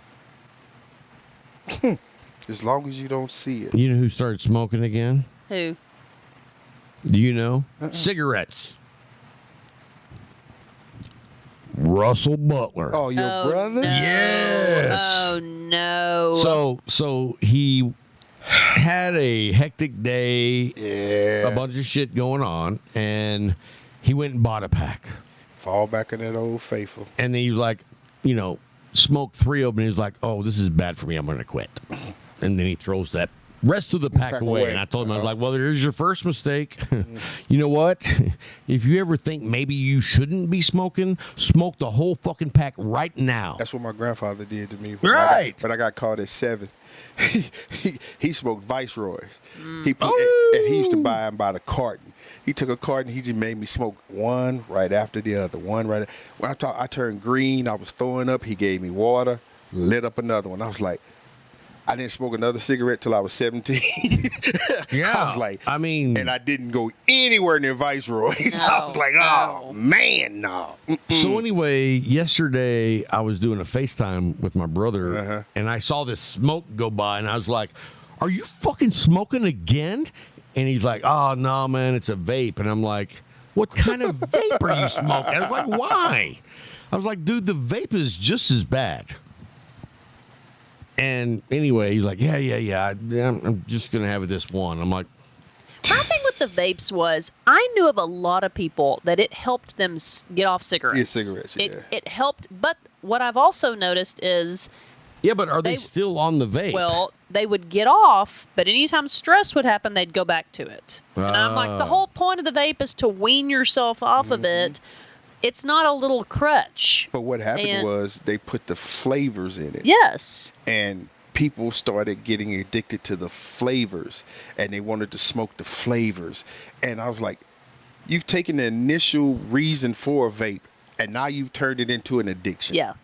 As long as you don't see it. You know who started smoking again? Who? Do you know? Cigarettes. Russell Butler. Oh, your Oh, brother? no. Yes. Oh no. So he had a hectic day, Yeah. a bunch of shit going on, and he went and bought a pack. Fall back in that old faithful. And then he was like, smoked 3 of them, and he's like, oh, this is bad for me. I'm going to quit. And then he throws that rest of the pack away. And I told him, I was like, well, there's your first mistake. You know what? If you ever think maybe you shouldn't be smoking, smoke the whole fucking pack right now. That's what my grandfather did to me. Right. But I got caught at 7. He smoked Viceroys. And he used to buy them by the carton. He took a carton. He just made me smoke one right after the other. When I turned green, I was throwing up. He gave me water, lit up another one. I was like, I didn't smoke another cigarette till I was 17. Yeah. I was like, I mean, and I didn't go anywhere near Viceroys. I was like, oh, man, no. so anyway, yesterday I was doing a FaceTime with my brother, and I saw this smoke go by, and I was like, are you fucking smoking again? And he's like, oh, no, man, it's a vape. And I'm like, what kind of vape are you smoking? I was like, why? I was like, dude, the vape is just as bad. And anyway, he's like, yeah, I'm just going to have this one. I'm like, My thing with the vapes was I knew of a lot of people that it helped them get off cigarettes. Yeah, cigarettes, yeah. It helped, but what I've also noticed is, yeah, but are they still on the vape? well, they would get off, but anytime stress would happen, they'd go back to it. And I'm like, the whole point of the vape is to wean yourself off of it. It's not a little crutch. But what happened was they put the flavors in it. Yes. And people started getting addicted to the flavors, and they wanted to smoke the flavors. And I was like, you've taken the initial reason for a vape, and now you've turned it into an addiction. Yeah.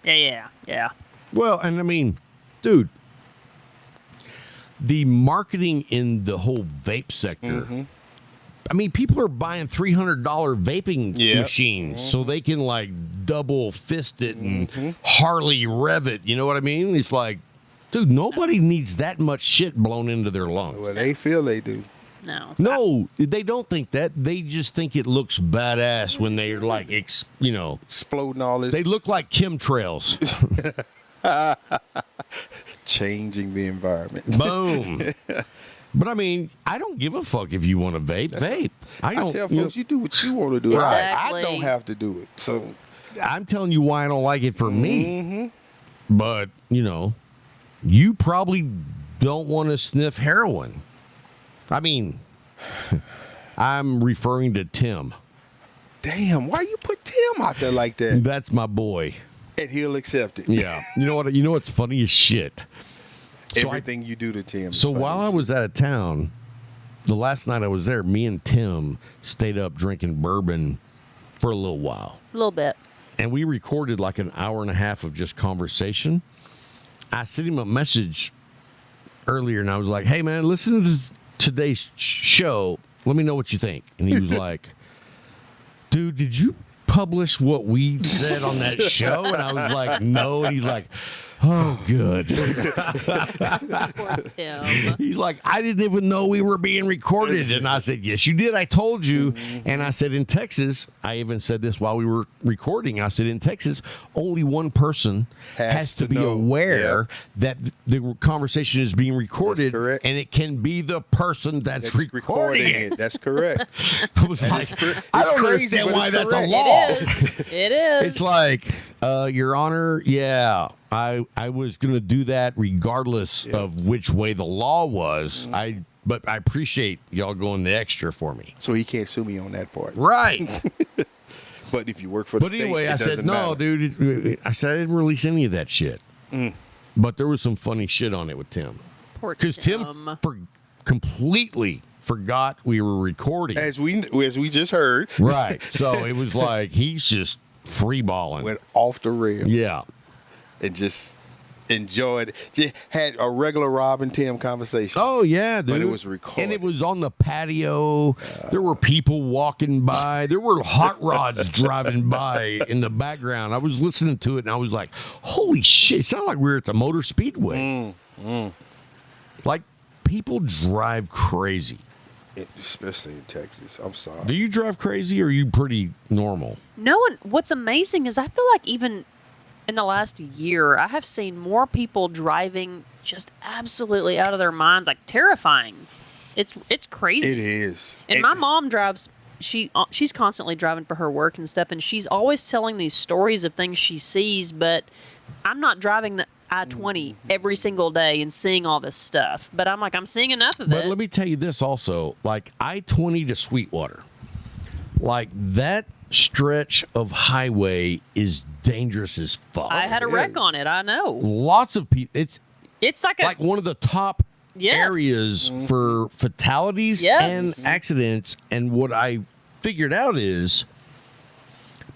Well, and I mean, dude, the marketing in the whole vape sector. I mean, people are buying $300 vaping machines so they can like double fist it and Harley rev it. You know what I mean? It's like, dude, nobody needs that much shit blown into their lungs. Well, they feel they do. No, they don't think that. They just think it looks badass when they're like, Exploding all this. they look like chemtrails. Changing the environment. Boom. But I mean, I don't give a fuck if you want to vape. Vape. I tell folks, you do what you want to do. Exactly. I don't have to do it. So I'm telling you why I don't like it for me. But, you probably don't want to sniff heroin. I mean, I'm referring to Tim. damn, why you put Tim out there like that? That's my boy. And he'll accept it. Yeah. You know what? You know what's funny as shit? Everything you do to Tim. So while I was out of town, the last night I was there, me and Tim stayed up drinking bourbon for a little while. A little bit. And we recorded like an hour and a half of just conversation. I sent him a message earlier and I was like, hey, man, listen to today's show. Let me know what you think. And he was like, dude, did you publish what we said on that show? And I was like, no. And he's like, oh, good. Poor Tim. He's like, I didn't even know we were being recorded. And I said, yes, you did. I told you. And I said, in Texas, I even said this while we were recording. I said, in Texas, only one person has to be know. aware that the conversation is being recorded. That's correct. And it can be the person that's recording it. That's correct. I was like, I don't crazy, understand but why it's that's a correct. law. It is. It is. It's like, Your Honor, yeah, I was going to do that regardless of which way the law was. But I appreciate y'all going the extra for me. So he can't sue me on that part. Right. But if you work for the But state, anyway, it I said, doesn't no, matter. dude. I said I didn't release any of that shit. But there was some funny shit on it with Tim. Poor Because Tim completely forgot we were recording. As we just heard, Right. So it was like he's just free balling. went off the rail Yeah. and just enjoyed it. Just had a regular Rob and Tim conversation. Oh yeah, dude. But it was recorded. And it was on the patio. There were people walking by. There were hot rods driving by in the background. I was listening to it and I was like, "Holy shit!" It sounded like we were at the Motor Speedway. Like people drive crazy. Especially in Texas. I'm sorry. Do you drive crazy or are you pretty normal? No, and what's amazing is I feel like even in the last year, I have seen more people driving just absolutely out of their minds, like terrifying. It's crazy. It is. And my mom drives. She's constantly driving for her work and stuff, and she's always telling these stories of things she sees. But I'm not driving the I-20 every single day and seeing all this stuff. But I'm like, I'm seeing enough of But it. let me tell you this also, like I-20 to Sweetwater, like that stretch of highway is dangerous as fuck. I had a wreck on it. I know. Lots of people. It's like Like one of the top areas for fatalities Yes. and accidents. And what I figured out is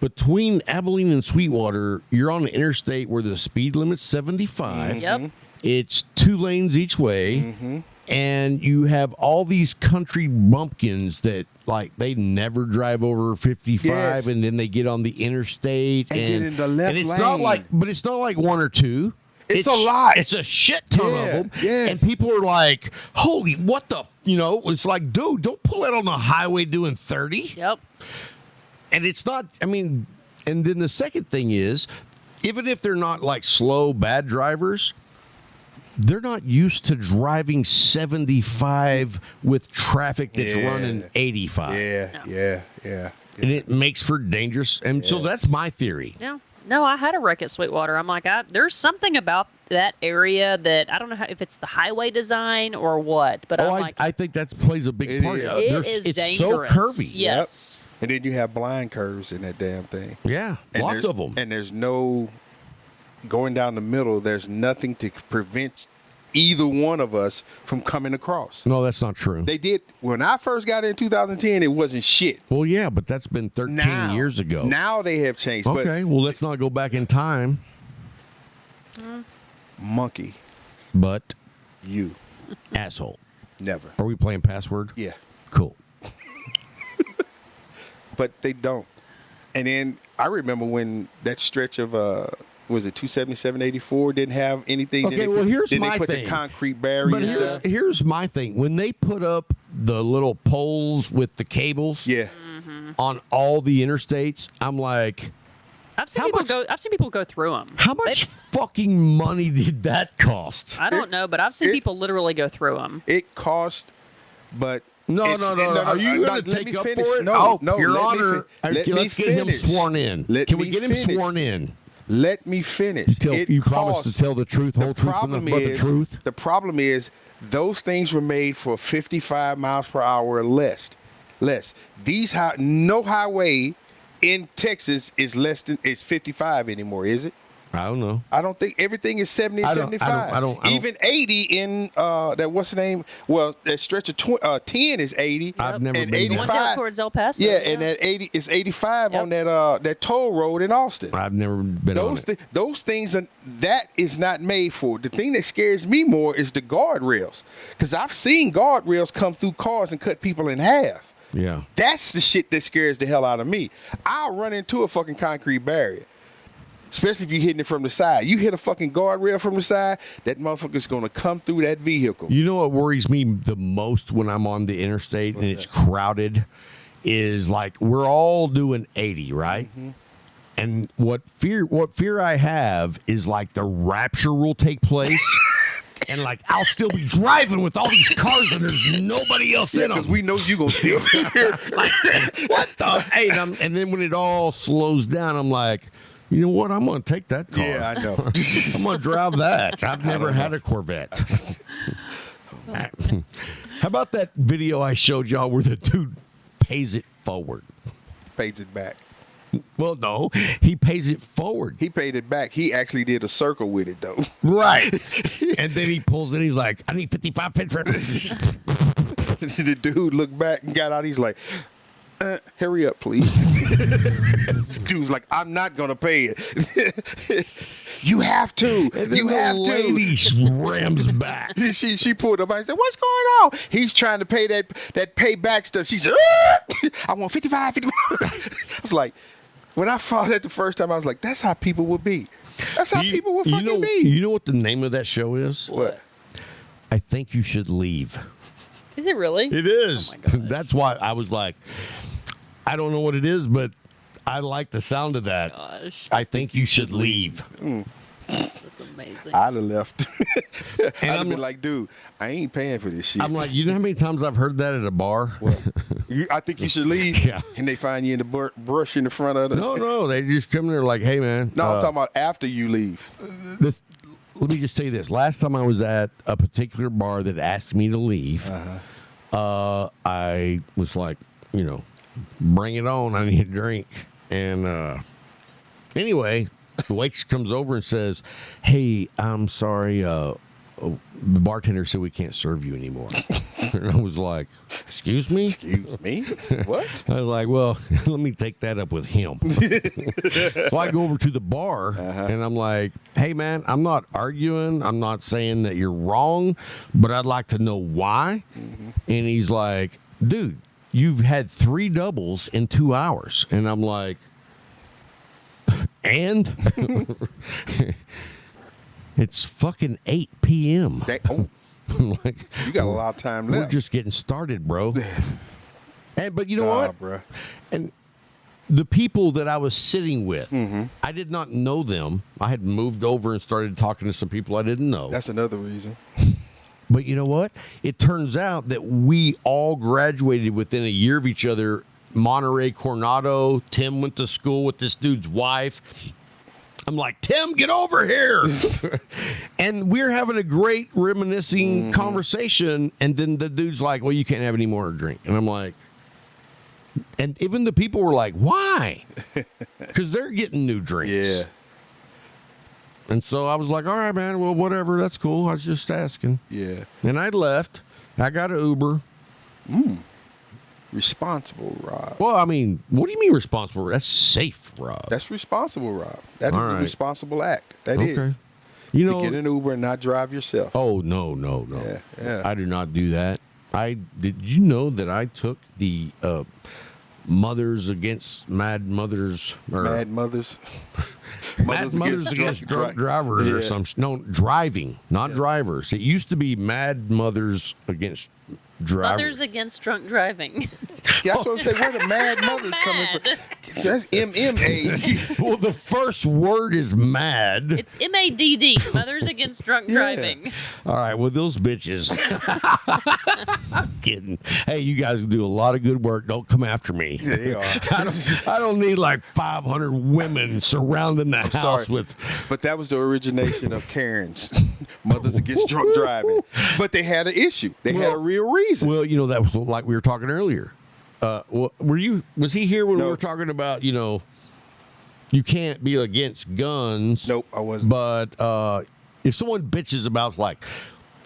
between Abilene and Sweetwater, you're on an interstate where the speed limit's 75. Yep. It's 2 lanes each way. And you have all these country bumpkins that, like, they never drive over 55, Yes. and then they get on the interstate And get in the left and it's lane. not like, but it's not like one or two. It's a lot. It's a shit ton Yeah, of them. yes. And people are like, "Holy, what the?" It's like, dude, don't pull out on the highway doing 30. Yep. And it's not. I mean, and then the second thing is, even if they're not like slow, bad drivers, they're not used to driving 75 with traffic that's Yeah. running 85. Yeah. And it makes for dangerous. And so that's my theory. Yeah. No, I had a wreck at Sweetwater. I'm like, there's something about that area that I don't know if it's the highway design or what, but I'm like, I think that plays a big It part. is. it's It's so dangerous. curvy. Yes. And then you have blind curves in that damn thing. Yeah, And lots there's- of them. And there's no going down the middle. There's nothing to prevent either one of us from coming across. No, that's not true. They did. When I first got in 2010, it wasn't shit. Well, yeah, but that's been 13 years ago. Now they have changed. Okay, well, let's not go back in time. Monkey, But you asshole. never. Are we playing password? Yeah, Cool. but they don't. And then I remember when that stretch of was it 277-84 didn't have anything. Okay, then well, here's then my they put thing. the concrete barrier. But here's my thing. When they put up the little poles with the cables yeah. on all the interstates, I'm like, I've seen How people much- go. I've seen people go through them. how much fucking money did that cost? I don't know, but I've seen people literally go through them. It cost, but No. Are you going to let take me up finish. for it? No, Your let me Honor, let me let's get him finish. sworn in. Can we get him sworn in? Let me finish. You promise to tell the truth, whole truth, and nothing but the truth? The problem is those things were made for 55 miles per hour or less. No highway in Texas is less than 55 anymore, is it? I don't know. I don't think everything is 70 and I don't- 75. I don't- Even 80 in that what's the name? Well, that stretch of 10 is 80. I've never and been there. The one down 85. towards El Paso. Yeah, and that 80 is 85 Yep. on that toll road in Austin. I've never been on it. Those things that is not made for. The thing that scares me more is the guardrails, because I've seen guardrails come through cars and cut people in half. Yeah. That's the shit that scares the hell out of me. I'll run into a fucking concrete barrier, especially if you're hitting it from the side. You hit a fucking guardrail from the side, that motherfucker's gonna come through that vehicle. You know what worries me the most when I'm on the interstate and it's crowded is like we're all doing 80, right? Mm-hmm. And what fear I have is like the rapture will take place. And like I'll still be driving with all these cars and there's nobody else in them. Because we know you gonna steal. What the? Hey, and then when it all slows down, I'm like, you know what? I'm going to take that car. Yeah, I know. I'm going to drive that. I've never had a Corvette. How about that video I showed y'all where the dude pays it forward? Pays it back. Well, no, he pays it forward. He paid it back. He actually did a circle with it though. Right. And then he pulls in. He's like, I need 55 cents for this. The dude looked back and got out. He's like, hurry up, please. Dude's like, I'm not going to pay it. You have to. And then You the have lady rams back. to. She pulled up. I said, what's going on? He's trying to pay that payback stuff. She said, I want 55. I was like, when I saw that the first time, I was like, that's how people would be. That's how people would fucking be. You know what the name of that show is? What? I think you should leave. Is it really? It is. Oh my gosh. That's why I was like, I don't know what it is, but I like the sound of that. Gosh, I think you should leave. that's amazing. I'd have left. I'd have I'm- been like, dude, I ain't paying for this shit. I'm like, you know how many times I've heard that at a bar? I think you should leave. Yeah. And they find you in the brush in the front of the. No, they just come there like, hey man. No, I'm talking about after you leave. Let me just tell you this. Last time I was at a particular bar that asked me to leave, I was like, bring it on. I need a drink. And anyway, the waitress comes over and says, hey, I'm sorry. The bartender said we can't serve you anymore. And I was like, excuse me? Excuse me? What? I was like, well, let me take that up with him. So I go over to the bar and I'm like, hey, man, I'm not arguing. I'm not saying that you're wrong, but I'd like to know why. And he's like, dude, you've had 3 doubles in 2 hours. And I'm like, and? It's fucking 8 p.m. I'm like, You got a lot of time we're left. just getting started, bro. But you know what? Bruh. And the people that I was sitting with, I did not know them. I had moved over and started talking to some people I didn't know. That's another reason. But you know what? It turns out that we all graduated within a year of each other. Monterey, Coronado. Tim went to school with this dude's wife. I'm like, Tim, get over here. And we're having a great reminiscing conversation. And then the dude's like, well, you can't have any more to drink. And I'm like, and even the people were like, why? Because they're getting new drinks. Yeah. And so I was like, all right, man, well, whatever, that's cool. I was just asking. Yeah. And I left. I got an Uber. Responsible, Rob. Well, I mean, what do you mean responsible? That's safe, Rob. That's responsible, Rob. That is All a right. responsible act. That is. Okay. You To know, get an Uber and not drive yourself. oh, no. Yeah. I do not do that. Did you know that I took the Mothers Against Mad Mothers or Mad mothers. Mad Mothers Against Drunk Drivers or some no driving, not drivers. It used to be Mad Mothers Against Drivers. Mothers Against Drunk Driving. Yeah, that's what I'm saying. Where the mad mothers coming from? So that's MMA. Well, the first word is mad. It's MADD. Mothers Against Drunk Driving. All right, well, those bitches. I'm kidding. Hey, you guys do a lot of good work. Don't come after me. Yeah, they are. I don't need like 500 women surrounding the house Sorry, with. but that was the origination of Karen's Mothers Against Drunk Driving. But they had an issue. They had a real reason. Well, you know, that was like we were talking earlier. Was he here when we No. were talking about, you know, you can't be against guns? Nope, I wasn't. But if someone bitches about like,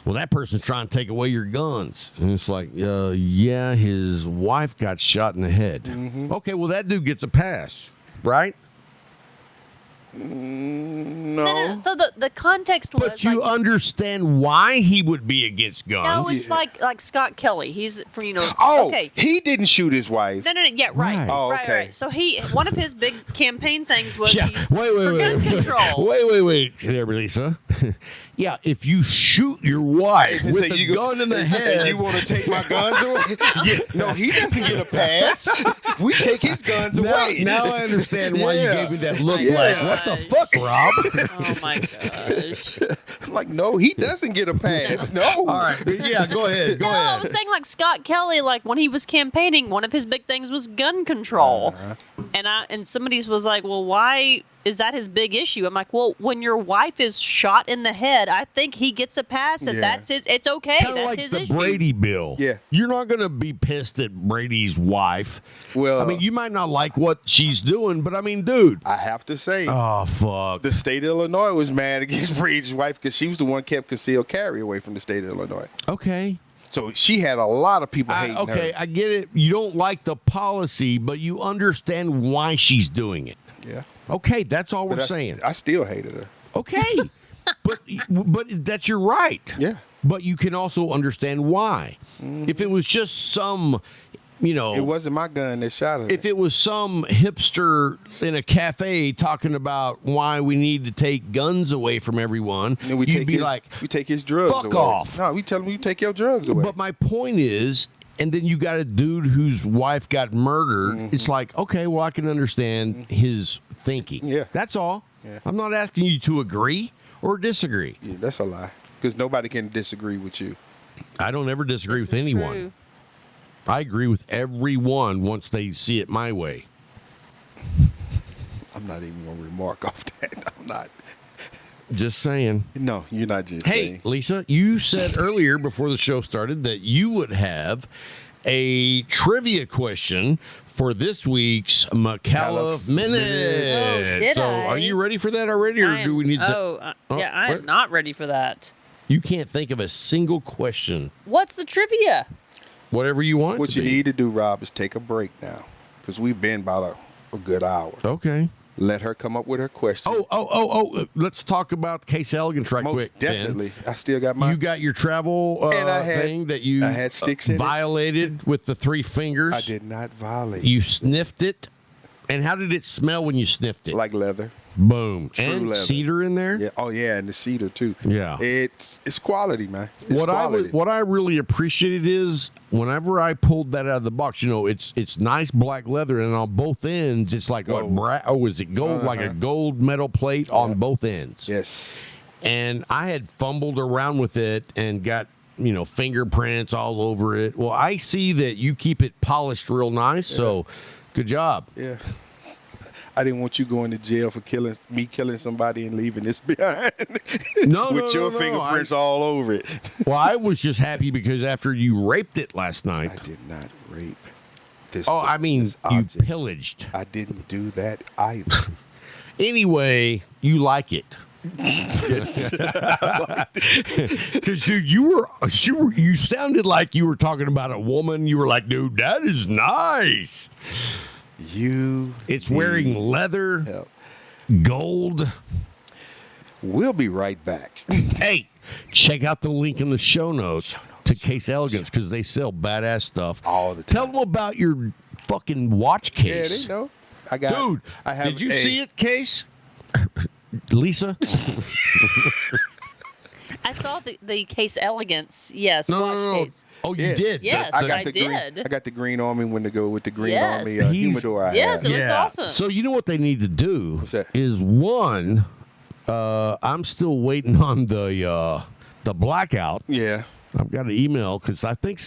well, that person's trying to take away your guns, and it's like, yeah, his wife got shot in the head. Mm-hmm. Okay, well, that dude gets a pass, right? No. So the context was But you like, understand why he would be against guns. no, it's like Scott Kelly. He's from Oh, okay. he didn't shoot his wife. No, yeah, right. Right. Oh, right, okay. right. So one of his big campaign things was he's wait, for gun control. wait, there, Lisa. Yeah, if you shoot your wife And with say a you go- gun in the and head, you want to take my guns away? Yeah. No, he doesn't get a pass. We take his guns away. now I understand why you Yeah. gave me that look. Yeah. Like, what the fuck, Rob? Oh my gosh. I'm like, no, he doesn't get a pass. No. All right, yeah, go ahead, go No, I ahead. was saying like Scott Kelly, like when he was campaigning, one of his big things was gun control. And somebody was like, well, why is that his big issue? I'm like, well, when your wife is shot in the head, I think he gets a pass, and Yeah. that's his. It's okay. Kind of That's like his the issue. Brady bill. Yeah. You're not going to be pissed at Brady's wife. Well, I mean, you might not like what she's doing, but I mean, dude. I have to say, Oh, fuck. the state of Illinois was mad against Brady's wife because she was the one kept concealed carry away from the state of Illinois. Okay. So she had a lot of people hating Okay, her. I get it. You don't like the policy, but you understand why she's doing it. Yeah. Okay, that's all we're But saying. I still hated her. Okay, but that's your right. Yeah. But you can also understand why. If it was just some, you know, It wasn't my gun that shot her. if it was some hipster in a cafe talking about why we need to take guns away from everyone, And then we you'd take be his, like, we take his drugs "Fuck away. off." No, we tell him you take your drugs away. but my point is, and then you got a dude whose wife got murdered. It's like, okay, well, I can understand his thinking. Yeah. That's all. Yeah. I'm not asking you to agree or disagree. Yeah, that's a lie. Because nobody can disagree with you. I don't ever disagree This with is anyone. true. I agree with everyone once they see it my way. I'm not even going to remark off that. I'm not. Just saying. No, you're not just Hey, saying. Lisa, you said earlier before the show started that you would have a trivia question for this week's Micallef Minute. Oh, did so, I? are you ready for that already, or I do we am- need to? Oh, Oh, yeah, I what? am not ready for that. You can't think of a single question. What's the trivia? Whatever you want. What to you be. need to do, Rob, is take a break now. Because we've been about a good hour. Okay. Let her come up with her question. Oh! Let's talk about Case Elegance right Most quick. Ben. definitely. I still got my. You got your travel And I had- thing that you I had sticks in it. violated with the 3 fingers. I did not violate. You sniffed it. And how did it smell when you sniffed it? Like leather. Boom. True and leather. cedar in there? Yeah. Oh yeah, and the cedar too. Yeah. It's quality, man. It's What quality. I really appreciated is whenever I pulled that out of the box, you know, it's nice black leather, and on both ends it's like Gold. is it gold? Like a gold metal plate on both ends. Yes. And I had fumbled around with it and got, you know, fingerprints all over it. Well, I see that you keep it polished real nice, so good job. Yeah. I didn't want you going to jail for killing somebody and leaving this behind. No, with your fingerprints all over it. Well, I was just happy because after you raped it last night. I did not rape this. Oh, I mean, this you object. pillaged. I didn't do that either. Anyway, you like it. Because dude, you sounded like you were talking about a woman. You were like, dude, that is nice. It's wearing leather, help. gold. We'll be right back. Hey, check out the link in the show notes to Case Elegance because they sell badass stuff All the Tell time. them about your fucking watch Yeah, case. they know. I got. Dude, I have. did you see it, Case? Lisa? I saw the Case Elegance. Yes, No, watch no, no. case. Oh, you Yes. did? Yes, I got I the green. did. I got the green on me when to go with the green Yes. on me He's- humidor. I Yes, have. it looks awesome. So you know what they need to do What's that? is one. I'm still waiting on the blackout. Yeah. I've got an email because I think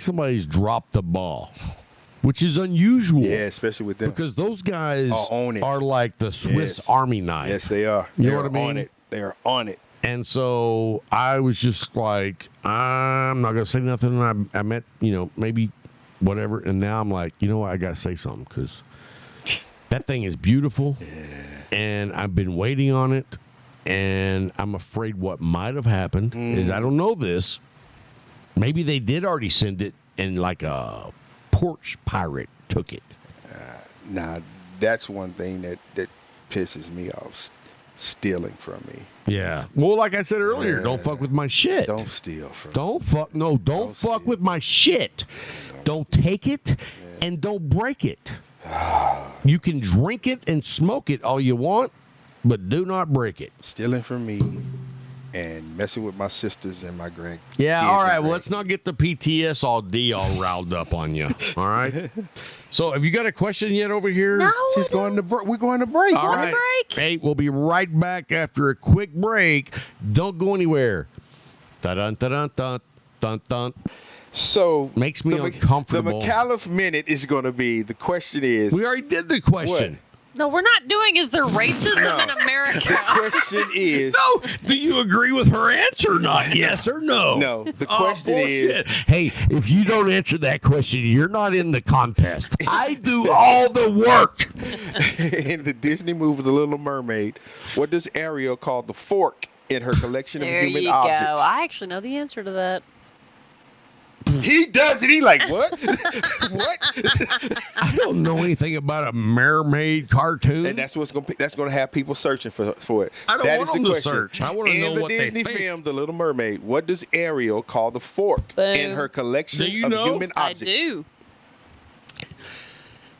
somebody's dropped the ball, which is unusual. Yeah, especially with them. Because those guys On it. are like the Swiss Yes. Army knife. Yes, they are. You know They're what I mean? On it. They are on it. And so I was just like, I'm not going to say nothing. I meant, maybe whatever. And now I'm like, you know what? I got to say something because that thing is beautiful. And I've been waiting on it. And I'm afraid what might have happened is I don't know this. Maybe they did already send it and like a porch pirate took it. Now, that's one thing that pisses me off. Stealing from me. Yeah. Well, like I said earlier, don't fuck with my shit. Don't steal from me. Don't fuck steal. with my shit. Don't take it and don't break it. You can drink it and smoke it all you want, but do not break it. Stealing from me and messing with my sisters and my grand. Yeah, kids all and right. Well, grand- let's not get the PTS all riled up on you. All right. So, have you got a question yet over here? No, She's going to break. We're going to break. All right. break. Hey, we'll be right back after a quick break. Don't go anywhere. Dun dun dun dun dun dun. So Makes me the uncomfortable. The Micallef Minute is going to be. The question is. We already did the question. No, we're not doing. Is there racism in America? The question is. No, do you agree with her answer or not? Yes or no? No, the question is. bullshit. Hey, if you don't answer that question, you're not in the contest. I do all the work. In the Disney movie The Little Mermaid, what does Ariel call the fork in her collection There of human you objects? go. I actually know the answer to that. He does it. He like what? What? I don't know anything about a mermaid cartoon. And that's what's gonna have people searching for it. I don't That want is the them to question. search. I wanna in know the what they Disney think. film The Little Mermaid, what does Ariel call the fork in Boom. her collection Do you of know? human I objects? do.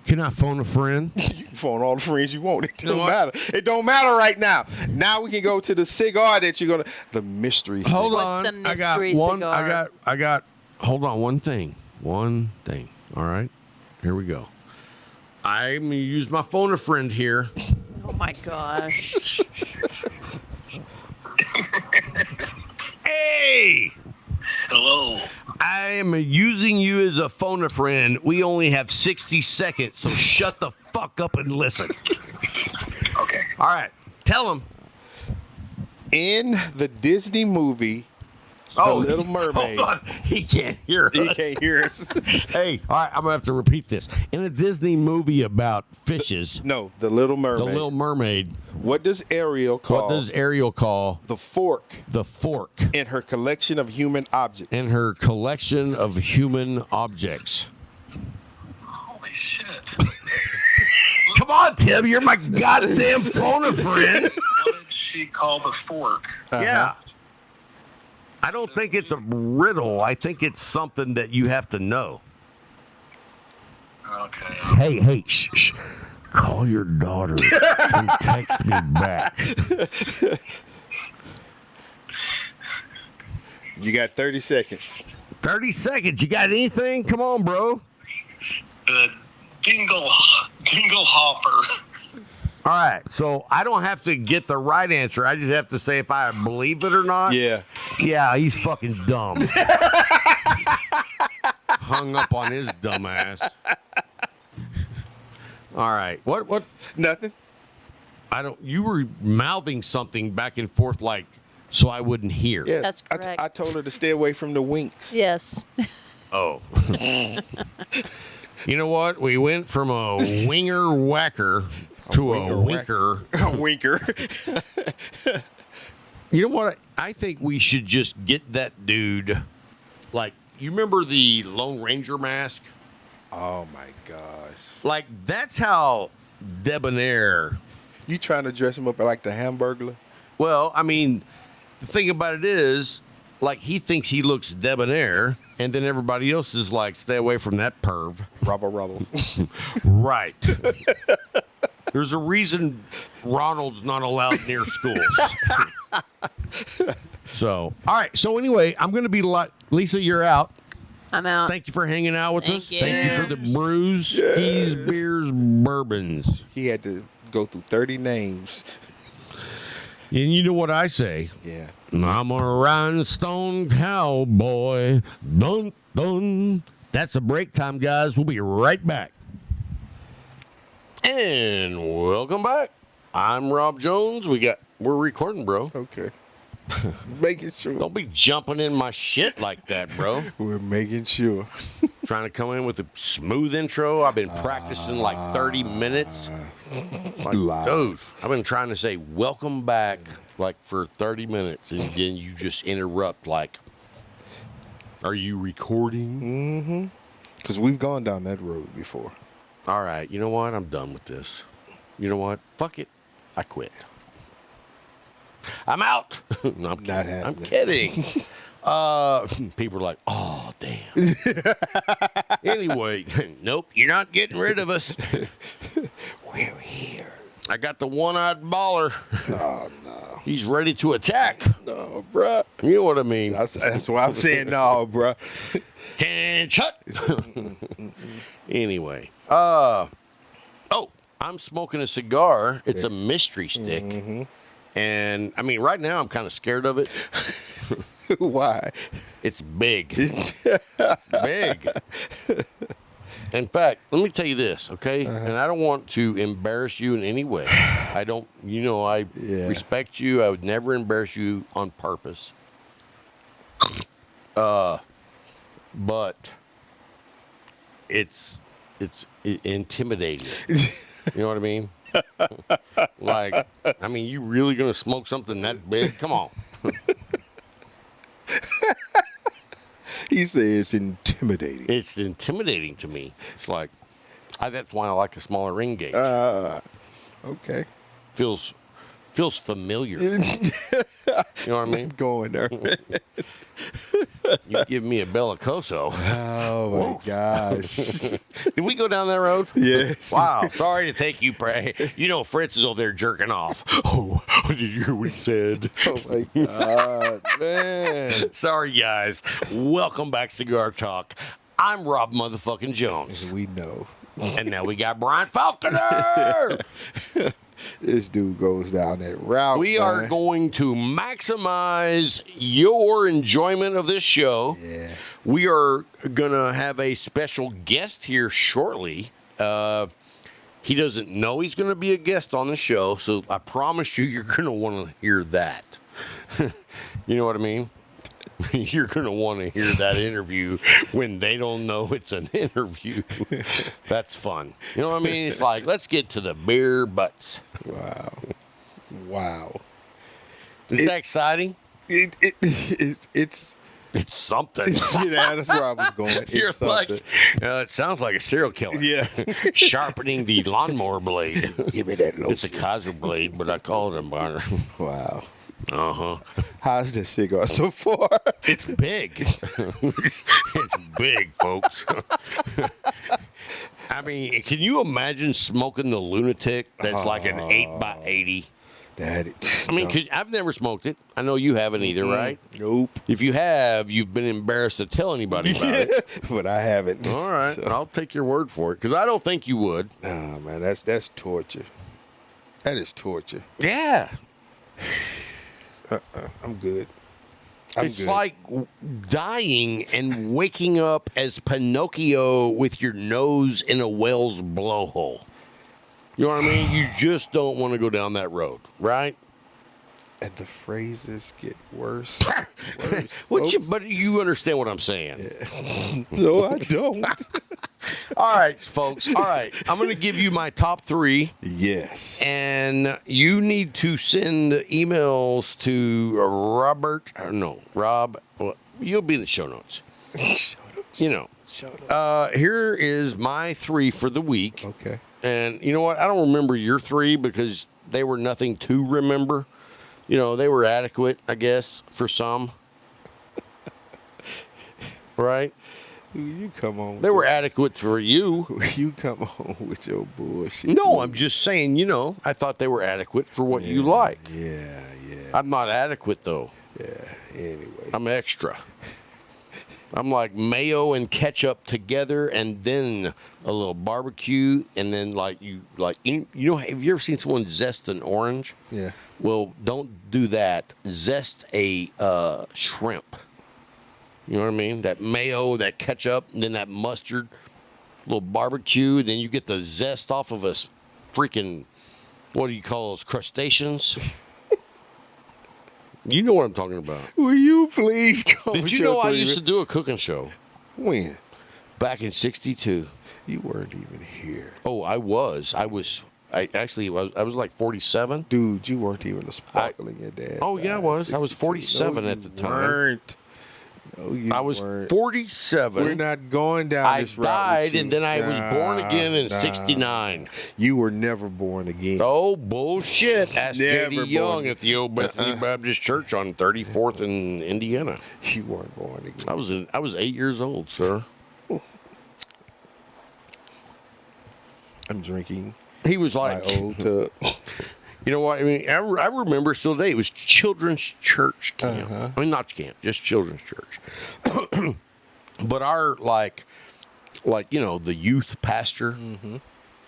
Can I phone a friend? You can phone all the friends you want. It don't No, matter. It don't matter right now. Now we can go to the cigar that you're gonna. The mystery. Hold What's on. the mystery I got one. cigar? I got. Hold on. One thing. All right. Here we go. I'm gonna use my phone a friend here. Oh my gosh. Hey. Hello. I am using you as a phone a friend. We only have 60 seconds, so shut the fuck up and listen. Okay. All right. Tell him. In the Disney movie, The Little Mermaid. Hold on. He can't hear us. He can't hear us. Hey, all right, I'm going to have to repeat this. In a Disney movie about fishes, No, The Little Mermaid. The Little Mermaid, What does Ariel call what does Ariel call the fork the fork in her collection of human objects? in her collection of human objects? Holy shit. Come on, Tim, you're my goddamn phone a friend. What did she call the fork? Yeah. I don't think it's a riddle. I think it's something that you have to know. Okay. Hey, shh. Call your daughter and text me back. You got 30 seconds. 30 seconds. You got anything? Come on, bro. The dingle hopper. All right. So I don't have to get the right answer. I just have to say if I believe it or not. Yeah. Yeah, he's fucking dumb. Hung up on his dumb ass. All right. What? Nothing. I don't. You were mouthing something back and forth like so I wouldn't hear. Yeah. That's correct. I told her to stay away from the winks. Yes. Oh. You know what? We went from a winger whacker to a winker. A winker. You know what? I think we should just get that dude. Like, you remember the Lone Ranger mask? Oh my gosh. Like, that's how debonair. You trying to dress him up like the Hamburglar? Well, I mean, the thing about it is, like, he thinks he looks debonair, and then everybody else is like, stay away from that perv. Rubble. Right. There's a reason Ronald's not allowed near schools. So, all right. So, anyway, I'm going to be Lisa, you're out. I'm out. Thank you for hanging out with us. you. Thank you for the brews, skis, beers, bourbons. He had to go through 30 names. And you know what I say? Yeah. I'm a rhinestone cowboy. Dun, dun. That's a break time, guys. We'll be right back. And welcome back. I'm Rob Jones. We're recording, bro. Okay. Making sure. Don't be jumping in my shit like that, bro. We're making sure. Trying to come in with a smooth intro. I've been practicing like 30 minutes. Like, dude, I've been trying to say welcome back like for 30 minutes, and then you just interrupt like, are you recording? Mm-hmm. Because we've gone down that road before. All right, you know what? I'm done with this. You know what? Fuck it. I quit. I'm out. No, I'm kidding. Not happening. I'm kidding. People are like, oh, damn. Anyway, nope, you're not getting rid of us. We're here. I got the one-eyed baller. Oh, no. He's ready to attack. No, bruh. You know what I mean? That's why I'm saying no, bruh. Shut. Anyway. I'm smoking a cigar. It's a mystery stick. Mm-hmm. And, I mean, right now I'm kind of scared of it. Why? It's big. Big. In fact, let me tell you this, okay? And I don't want to embarrass you in any way. I don't, I respect you. I would never embarrass you on purpose. But it's intimidating. You know what I mean? Like, I mean, you really gonna smoke something that big? Come on. He said it's intimidating. It's intimidating to me. It's like, that's why I like a smaller ring gauge. Okay. Feels familiar. You know what I mean? Going there. You give me a bellicoso. Oh, my gosh. Did we go down that road? Yes. Wow. Sorry to take you, Fritz is over there jerking off. Oh, did you hear what he said? Oh, my God, man. Sorry, guys. Welcome back to Cigar Talk. I'm Rob motherfucking Jones. We know. And now we got Bryant Falconer. This dude goes down that route. We are going to maximize your enjoyment of this show. Yeah. We are going to have a special guest here shortly. He doesn't know he's going to be a guest on the show, so I promise you're going to want to hear that. You know what I mean? You're going to want to hear that interview when they don't know it's an interview. That's fun. You know what I mean? It's like, let's get to the beer butts. Wow. Is that exciting? It's something. That's where I was going. It's You're something. like, it sounds like a serial killer. Yeah. Sharpening the lawnmower blade. Give me that It's a Kaiser blade, but I call it a burner. Wow. Uh-huh. How's this cigar so far? It's big. It's big, folks. I mean, can you imagine smoking the lunatic that's like an 8x80? Daddy. I mean, I've never smoked it. I know you haven't either, right? Nope. If you have, you've been embarrassed to tell anybody about it. But I haven't. All right. I'll take your word for it, because I don't think you would. Nah, man, that's torture. That is torture. Yeah. I'm good. It's like dying and waking up as Pinocchio with your nose in a whale's blowhole. You know what I mean? You just don't want to go down that road, right? And the phrases get worse. But you understand what I'm saying. No, I don't. All right, folks. All right. I'm going to give you my top 3. Yes. And you need to send emails to Rob. Well, you'll be in the show notes. You know. Here is my 3 for the week. Okay. And you know what? I don't remember your 3 because they were nothing to remember. You know, they were adequate, I guess, for some. Right? You come on. They were adequate for you. You come on with your bullshit. No, I'm just saying, you know, I thought they were adequate for what you like. Yeah. I'm not adequate, though. Yeah. Anyway. I'm extra. I'm like mayo and ketchup together, and then a little barbecue, and then you know, have you ever seen someone zest an orange? Yeah. Well, don't do that. Zest a shrimp. You know what I mean? That mayo, that ketchup, and then that mustard, little barbecue. Then you get the zest off of a freaking, what do you call those, crustaceans? You know what I'm talking about. Will you please go? Did you know I used to do a cooking show? When? Back in '62. You weren't even here. Oh, I was. I was like 47. Dude, you weren't even a sparkle in your dad. Oh, yeah, I was. I was 47 at the time. Weren't. No, you I was weren't. 47. We're not going down I this route. died, and then I was born again in '69. You were never born again. Oh, bullshit. Ask Never J.D. Young born. at the Old Bethany Baptist Church on 34th in Indiana. You weren't born again. I was 8 years old, sir. I'm drinking He was like, my old tub. you know what? I mean, I remember still today. It was children's church camp. I mean, not camp, just children's church. But our like you know, the youth pastor,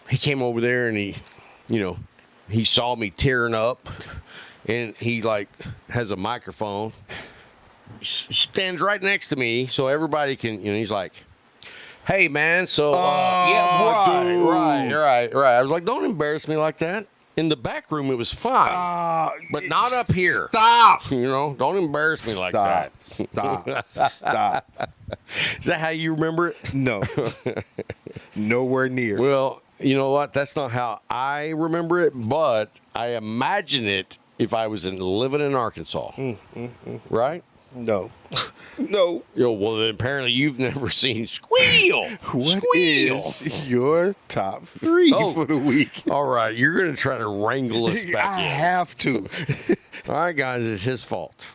he came over there and he saw me tearing up, and he like has a microphone. He stands right next to me so everybody can, you know. He's like, "Hey, man, so yeah, right. I was like, don't embarrass me like that. In the back room, it was fine, but not up here. Stop. You know, don't embarrass me like that. Stop. Is that how you remember it? No. Nowhere near. Well, you know what? That's not how I remember it, but I imagine it if I was living in Arkansas, right? No. No. Well, then apparently you've never seen Squeal. What Squeal. is your top 3 for the week? All right, you're going to try to wrangle us back I in. have to. All right, guys, it's his fault.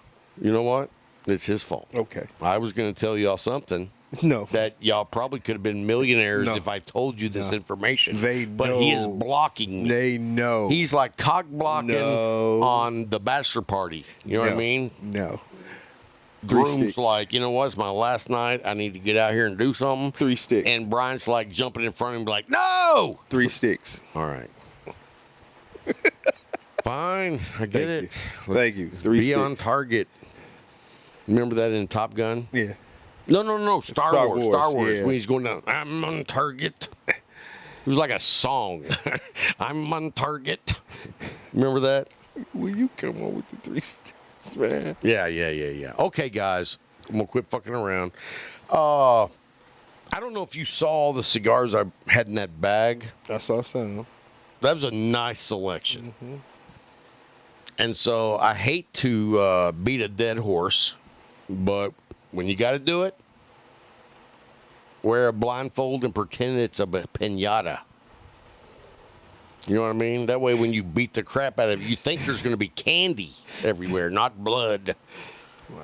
You know what? It's his fault. Okay. I was going to tell y'all something No. that y'all probably could have been millionaires No. if I told you this information. They But he is know. blocking me. They know. He's like cock blocking No. on the bachelor party. You know what I mean? No. Groom's sticks. like, you know what? It's my last night. I need to get out here and do something. 3 sticks. And Bryant's like jumping in front of him, like, no! 3 sticks. All right. Fine. I get Thank it. you. Thank you. 3 Be sticks. on target. Remember that in Top Gun? Yeah. No. Star Wars. Star Wars. yeah. When he's going down, I'm on target. It was like a song. I'm on target. Remember that? Will you come on with the 3 sticks, man? Yeah. Okay, guys. I'm going to quit fucking around. I don't know if you saw the cigars I had in that bag. I saw some. That was a nice selection. And so I hate to beat a dead horse, but when you got to do it, wear a blindfold and pretend it's a pinata. You know what I mean? That way when you beat the crap out of it, you think there's going to be candy everywhere, not blood. My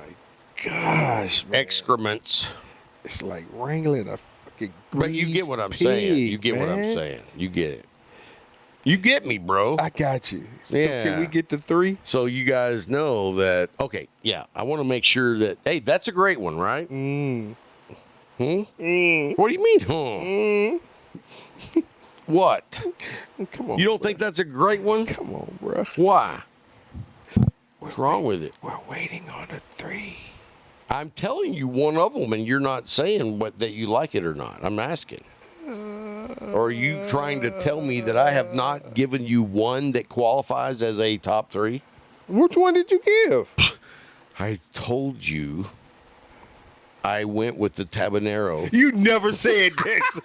gosh, man. Excrements. It's like wrangling a fucking But you get what I'm greased saying. pig, You get what I'm man. saying. You get it. You get me, bro. I got you. So Yeah. can we get the 3? So you guys know that, okay, yeah, I want to make sure that, hey, that's a great one, right? What do you mean, What? Come on. You don't think that's a great one? Come on, bro. Why? What's wrong with it? We're waiting on a 3. I'm telling you one of them, and you're not saying that you like it or not. I'm asking. Or are you trying to tell me that I have not given you one that qualifies as a top 3? Which one did you give? I told you I went with the Tabanero. You never said this.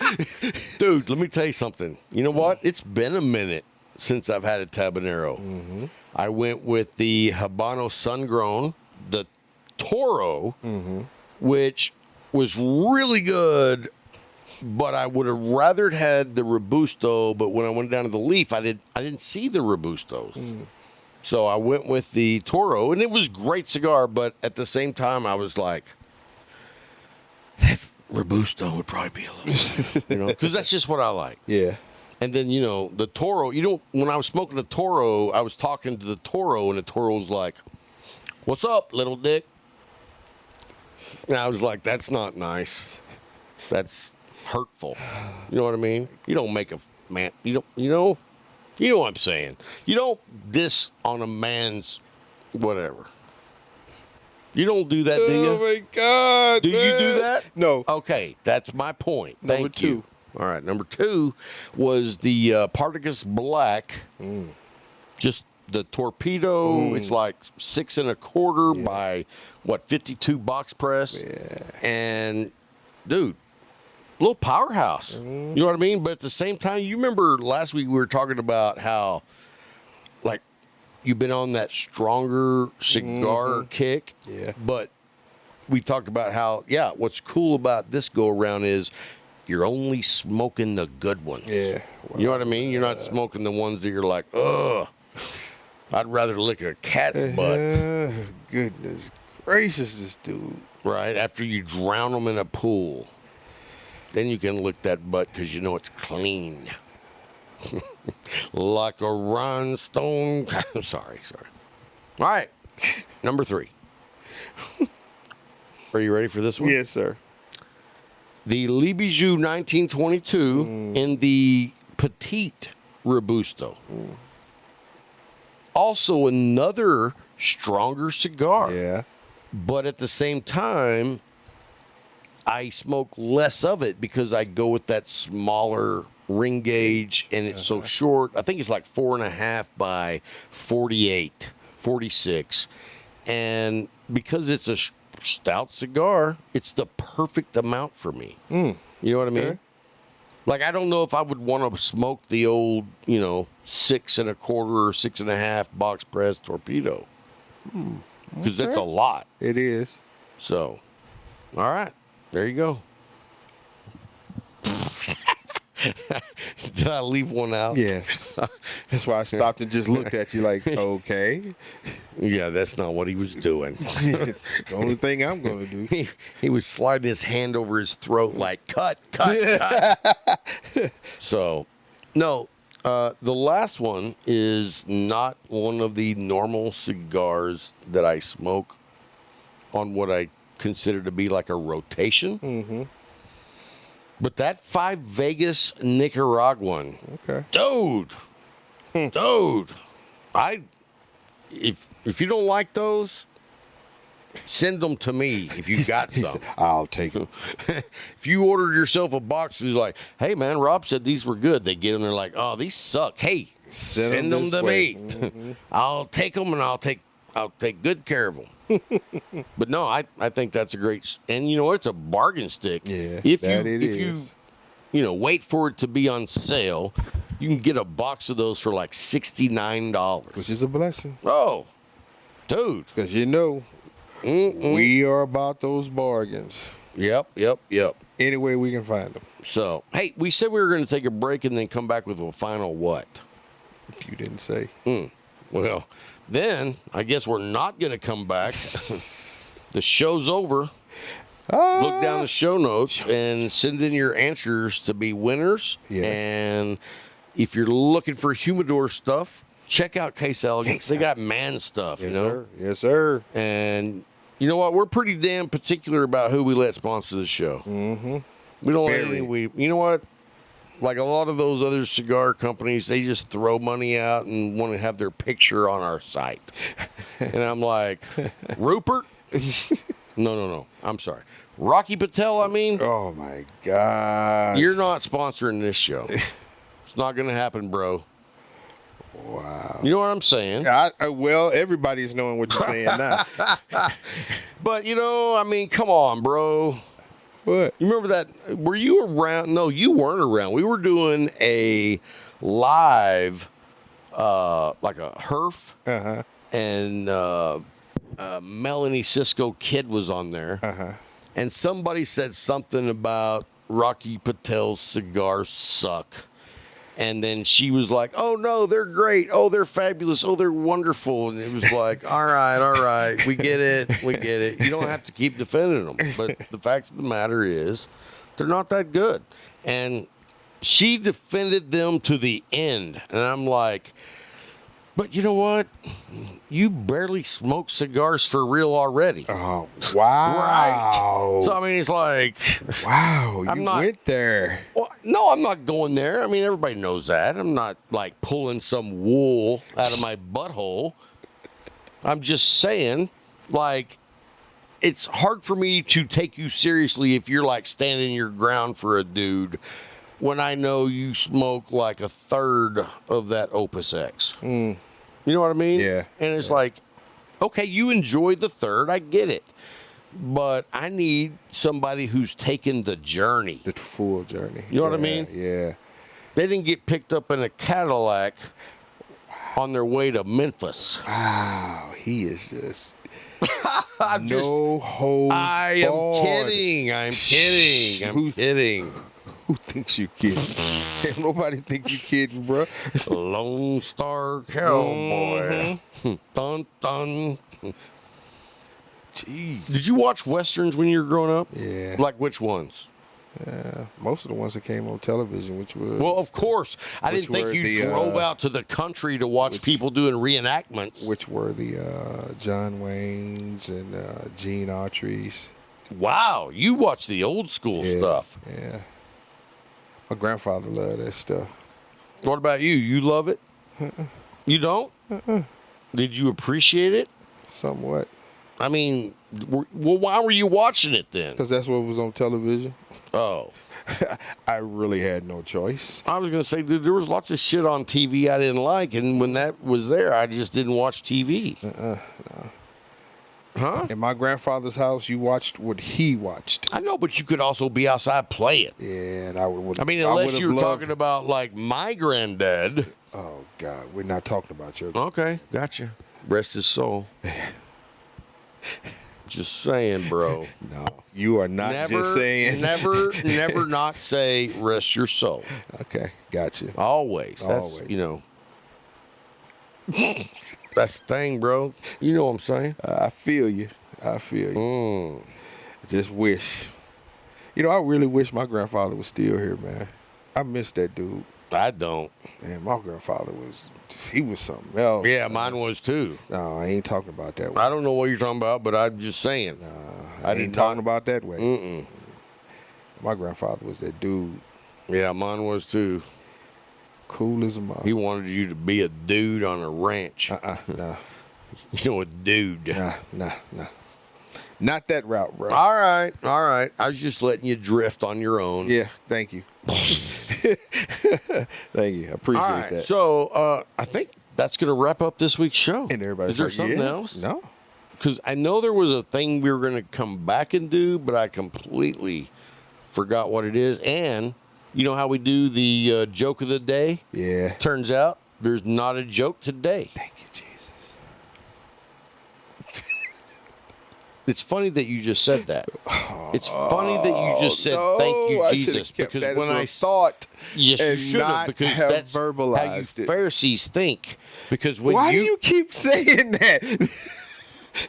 Dude, let me tell you something. You know what? It's been a minute since I've had a Tabanero. Mm-hmm. I went with the Habano Sun-Grown, the Toro, which was really good, but I would have rather had the Robusto. But when I went down to the Leaf, I didn't see the Robustos. So I went with the Toro, and it was a great cigar, but at the same time, I was like, that Robusto would probably be a little, because that's just what I like. Yeah. And then, the Toro, when I was smoking the Toro, I was talking to the Toro, and the Toro was like, what's up, little dick? And I was like, that's not nice. That's hurtful. You know what I mean? You don't make a man, you know what I'm saying. You don't diss on a man's whatever. You don't do that, do you? Oh my God. Do you do that? No. Okay, that's my point. Number Thank you. All right, number 2 was the Partagas Black. Just the Torpedo. It's like 6 1/4 by 52 box press. Yeah. And dude, little powerhouse. You know what I mean? But at the same time, you remember last week we were talking about how, like, you've been on that stronger cigar kick. Yeah. But we talked about how, what's cool about this go around is you're only smoking the good ones. Yeah. You know what I mean? You're not smoking the ones that you're like, ugh, I'd rather lick a cat's butt. Goodness gracious, this dude. Right? After you drown them in a pool. Then you can lick that butt because you know it's clean. Like a rhinestone. Sorry. All right. Number 3. Are you ready for this one? Yes, sir. The Lee Bijou 1922 in the Petite Robusto. Also another stronger cigar. Yeah. But at the same time, I smoke less of it because I go with that smaller ring gauge and it's so short. I think it's like 4.5 by 48, 46. And because it's a stout cigar, it's the perfect amount for me. You know what I mean? Okay. Like, I don't know if I would want to smoke the old, 6 1/4 or 6.5 box press Torpedo. Because that's a lot. It is. So, all right. There you go. Did I leave one out? Yes. That's why I stopped and just looked at you like, okay. Yeah, that's not what he was doing. The only thing I'm going to do. He was sliding his hand over his throat like, cut. So, no, the last one is not one of the normal cigars that I smoke on what I consider to be like a rotation. But that 5 Vegas Nicaraguan, Okay. dude, if you don't like those, send them to me if you got some. I'll take them. If you ordered yourself a box, it's like, hey man, Rob said these were good. They get them, they're like, oh, these suck. Hey, send them this to way. me. I'll take them and I'll take good care of them. But no, I think that's a great, and it's a bargain stick. Yeah, if that you it if is. you wait for it to be on sale, you can get a box of those for like $69. Which is a blessing. Oh, dude. Because we are about those bargains. Yep. Any way we can find them. So, hey, we said we were going to take a break and then come back with a final what? You didn't say. Well, then I guess we're not going to come back. The show's over. Look down the show notes and send in your answers to be winners. Yes. And if you're looking for humidor stuff, check out Case Elegance. They got man stuff, Yes, sir. Yes, sir. And you know what? We're pretty damn particular about who we let sponsor the show. We don't let Very. you know what? Like a lot of those other cigar companies, they just throw money out and want to have their picture on our site. And I'm like, Rupert? No. I'm sorry. Rocky Patel, I mean. Oh, my God. You're not sponsoring this show. It's not going to happen, bro. Wow. You know what I'm saying? Well, everybody's knowing what you're saying now. But, I mean, come on, bro. What? You remember that? Were you around? No, you weren't around. We were doing a live, like a HERF, and Melanie Cisco Kid was on there. And somebody said something about Rocky Patel's cigars suck. And then she was like, oh, no, they're great. Oh, they're fabulous. Oh, they're wonderful. And it was like, all right. We get it. You don't have to keep defending them. But the fact of the matter is, they're not that good. And she defended them to the end. And I'm like, but you know what? You barely smoke cigars for real already. Oh, wow. Right. So, I mean, it's like, wow, you went there. Well, no, I'm not going there. I mean, everybody knows that. I'm not, like, pulling some wool out of my butthole. I'm just saying, like, it's hard for me to take you seriously if you're, like, standing your ground for a dude when I know you smoke, like, a third of that Opus X. You know what I mean? Yeah. And it's like, okay, you enjoy the third. I get it. But I need somebody who's taken the journey. The full journey. You know what I mean? Yeah. They didn't get picked up in a Cadillac on their way to Memphis. Wow. He is just I'm no holds I am barred. kidding. I'm kidding. Who thinks you kidding? Ain't nobody think you kidding, bro. Lone Star Cowboy. Dun, dun. Jeez. Did you watch Westerns when you were growing up? Yeah. Like which ones? Most of the ones that came on television, which were Well, of course. I Which didn't think were you the, drove out to the country to watch people doing reenactments. which were the John Waynes and Gene Autry's. Wow, you watch the old school stuff. Yeah. My grandfather loved that stuff. What about you? You love it? You don't? Did you appreciate it? Somewhat. I mean, well, why were you watching it then? Because that's what was on television. Oh. I really had no choice. I was going to say, dude, there was lots of shit on TV I didn't like, and when that was there, I just didn't watch TV. No. Huh? In my grandfather's house, you watched what he watched. I know, but you could also be outside playing. Yeah, and I would. I mean, unless you were talking about, like, my granddad. Oh, God. We're not talking about your. Okay, gotcha. Rest his soul. Just saying, bro. No, you are not just saying. Never not say rest your soul. Okay, gotcha. Always. That's, Always. That's the thing, bro. You know what I'm saying? I feel you. Just wish. I really wish my grandfather was still here, man. I miss that dude. I don't. Man, my grandfather he was something else. Yeah, mine was too. No, I ain't talking about that way. I don't know what you're talking about, but I'm just saying. I ain't talking about that way. My grandfather was that dude. Yeah, mine was too. Cool as a mom. He wanted you to be a dude on a ranch. Nah. You know, a dude. Nah. Not that route, bro. All right. I was just letting you drift on your own. Yeah, thank you. Thank you. I appreciate All right, that. so I think that's going to wrap up this week's show. And everybody's Is there like, something yeah? else? No. Because I know there was a thing we were going to come back and do, but I completely forgot what it is. And you know how we do the joke of the day? Yeah. Turns out there's not a joke today. Thank you, Jesus. It's funny that you just said that. It's funny that you just said thank you, I Jesus. because Because when when I I thought, yes, you and should have not because have that's how you verbalized it. Pharisees think. Because when Why do you keep saying that?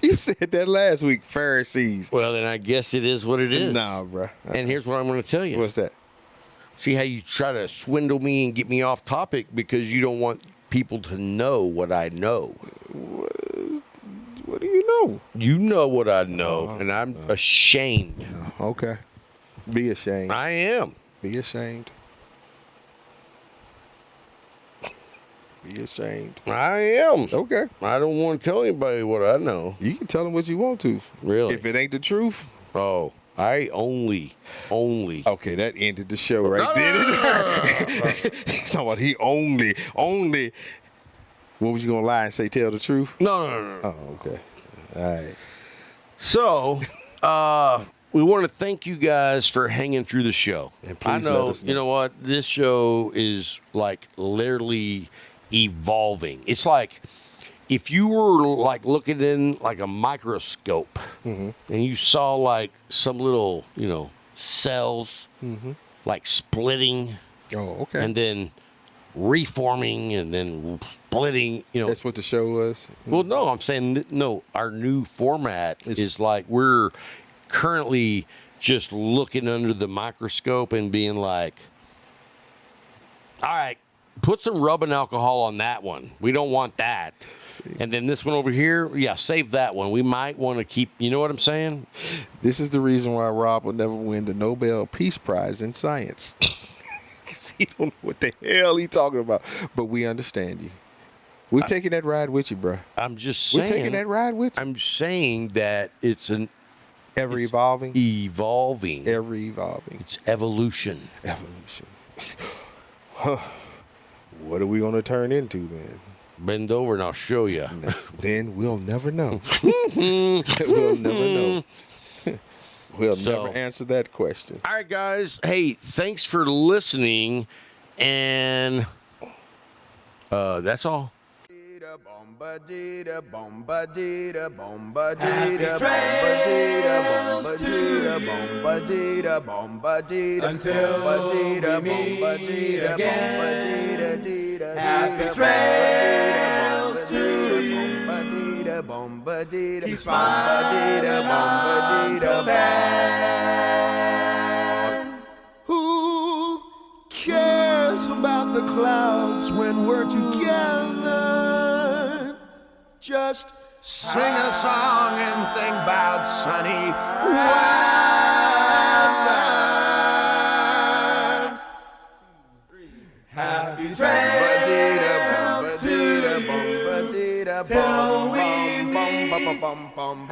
You said that last week, Pharisees. well, then I guess it is what it is. Nah, bro. And here's what I'm going to tell you. What's that? See how you try to swindle me and get me off topic because you don't want people to know what I know. What do you know? You know what I know, and I'm ashamed. Okay. Be ashamed. I am. Be ashamed. Be ashamed. I am. Okay. I don't want to tell anybody what I know. You can tell them what you want to. Really? If it ain't the truth. Oh, I only. Okay, that ended the show right there. He's talking about he only. What was you gonna lie and say? Tell the truth? No. Oh, okay. All right. So, we want to thank you guys for hanging through the show. And please I know, let us know. you know what? This show is like literally evolving. It's like if you were like looking in like a microscope and you saw like some little, cells like splitting Oh, okay. and then reforming and then splitting, That's what the show was. Well, no, I'm saying no. Our new format is like we're currently just looking under the microscope and being like, all right, put some rubbing alcohol on that one. We don't want that. And then this one over here, yeah, save that one. We might want to keep, you know what I'm saying? This is the reason why Rob will never win the Nobel Peace Prize in science. Because he don't know what the hell he talking about. But we understand you. We're taking that ride with you, bro. I'm just saying. We're taking that ride with you. I'm saying that it's an Ever evolving. evolving. Ever evolving. It's evolution. Evolution. Huh. What are we going to turn into then? Bend over and I'll show you. Then we'll never know. We'll never know. We'll So- never answer that question. All right, guys. Hey, thanks for listening. And that's all. Until we meet again. Happy trails to you. Keep smiling until then. Who cares about the clouds when we're together? Just sing a song and think about sunny weather. Happy trails to you. Till we meet again.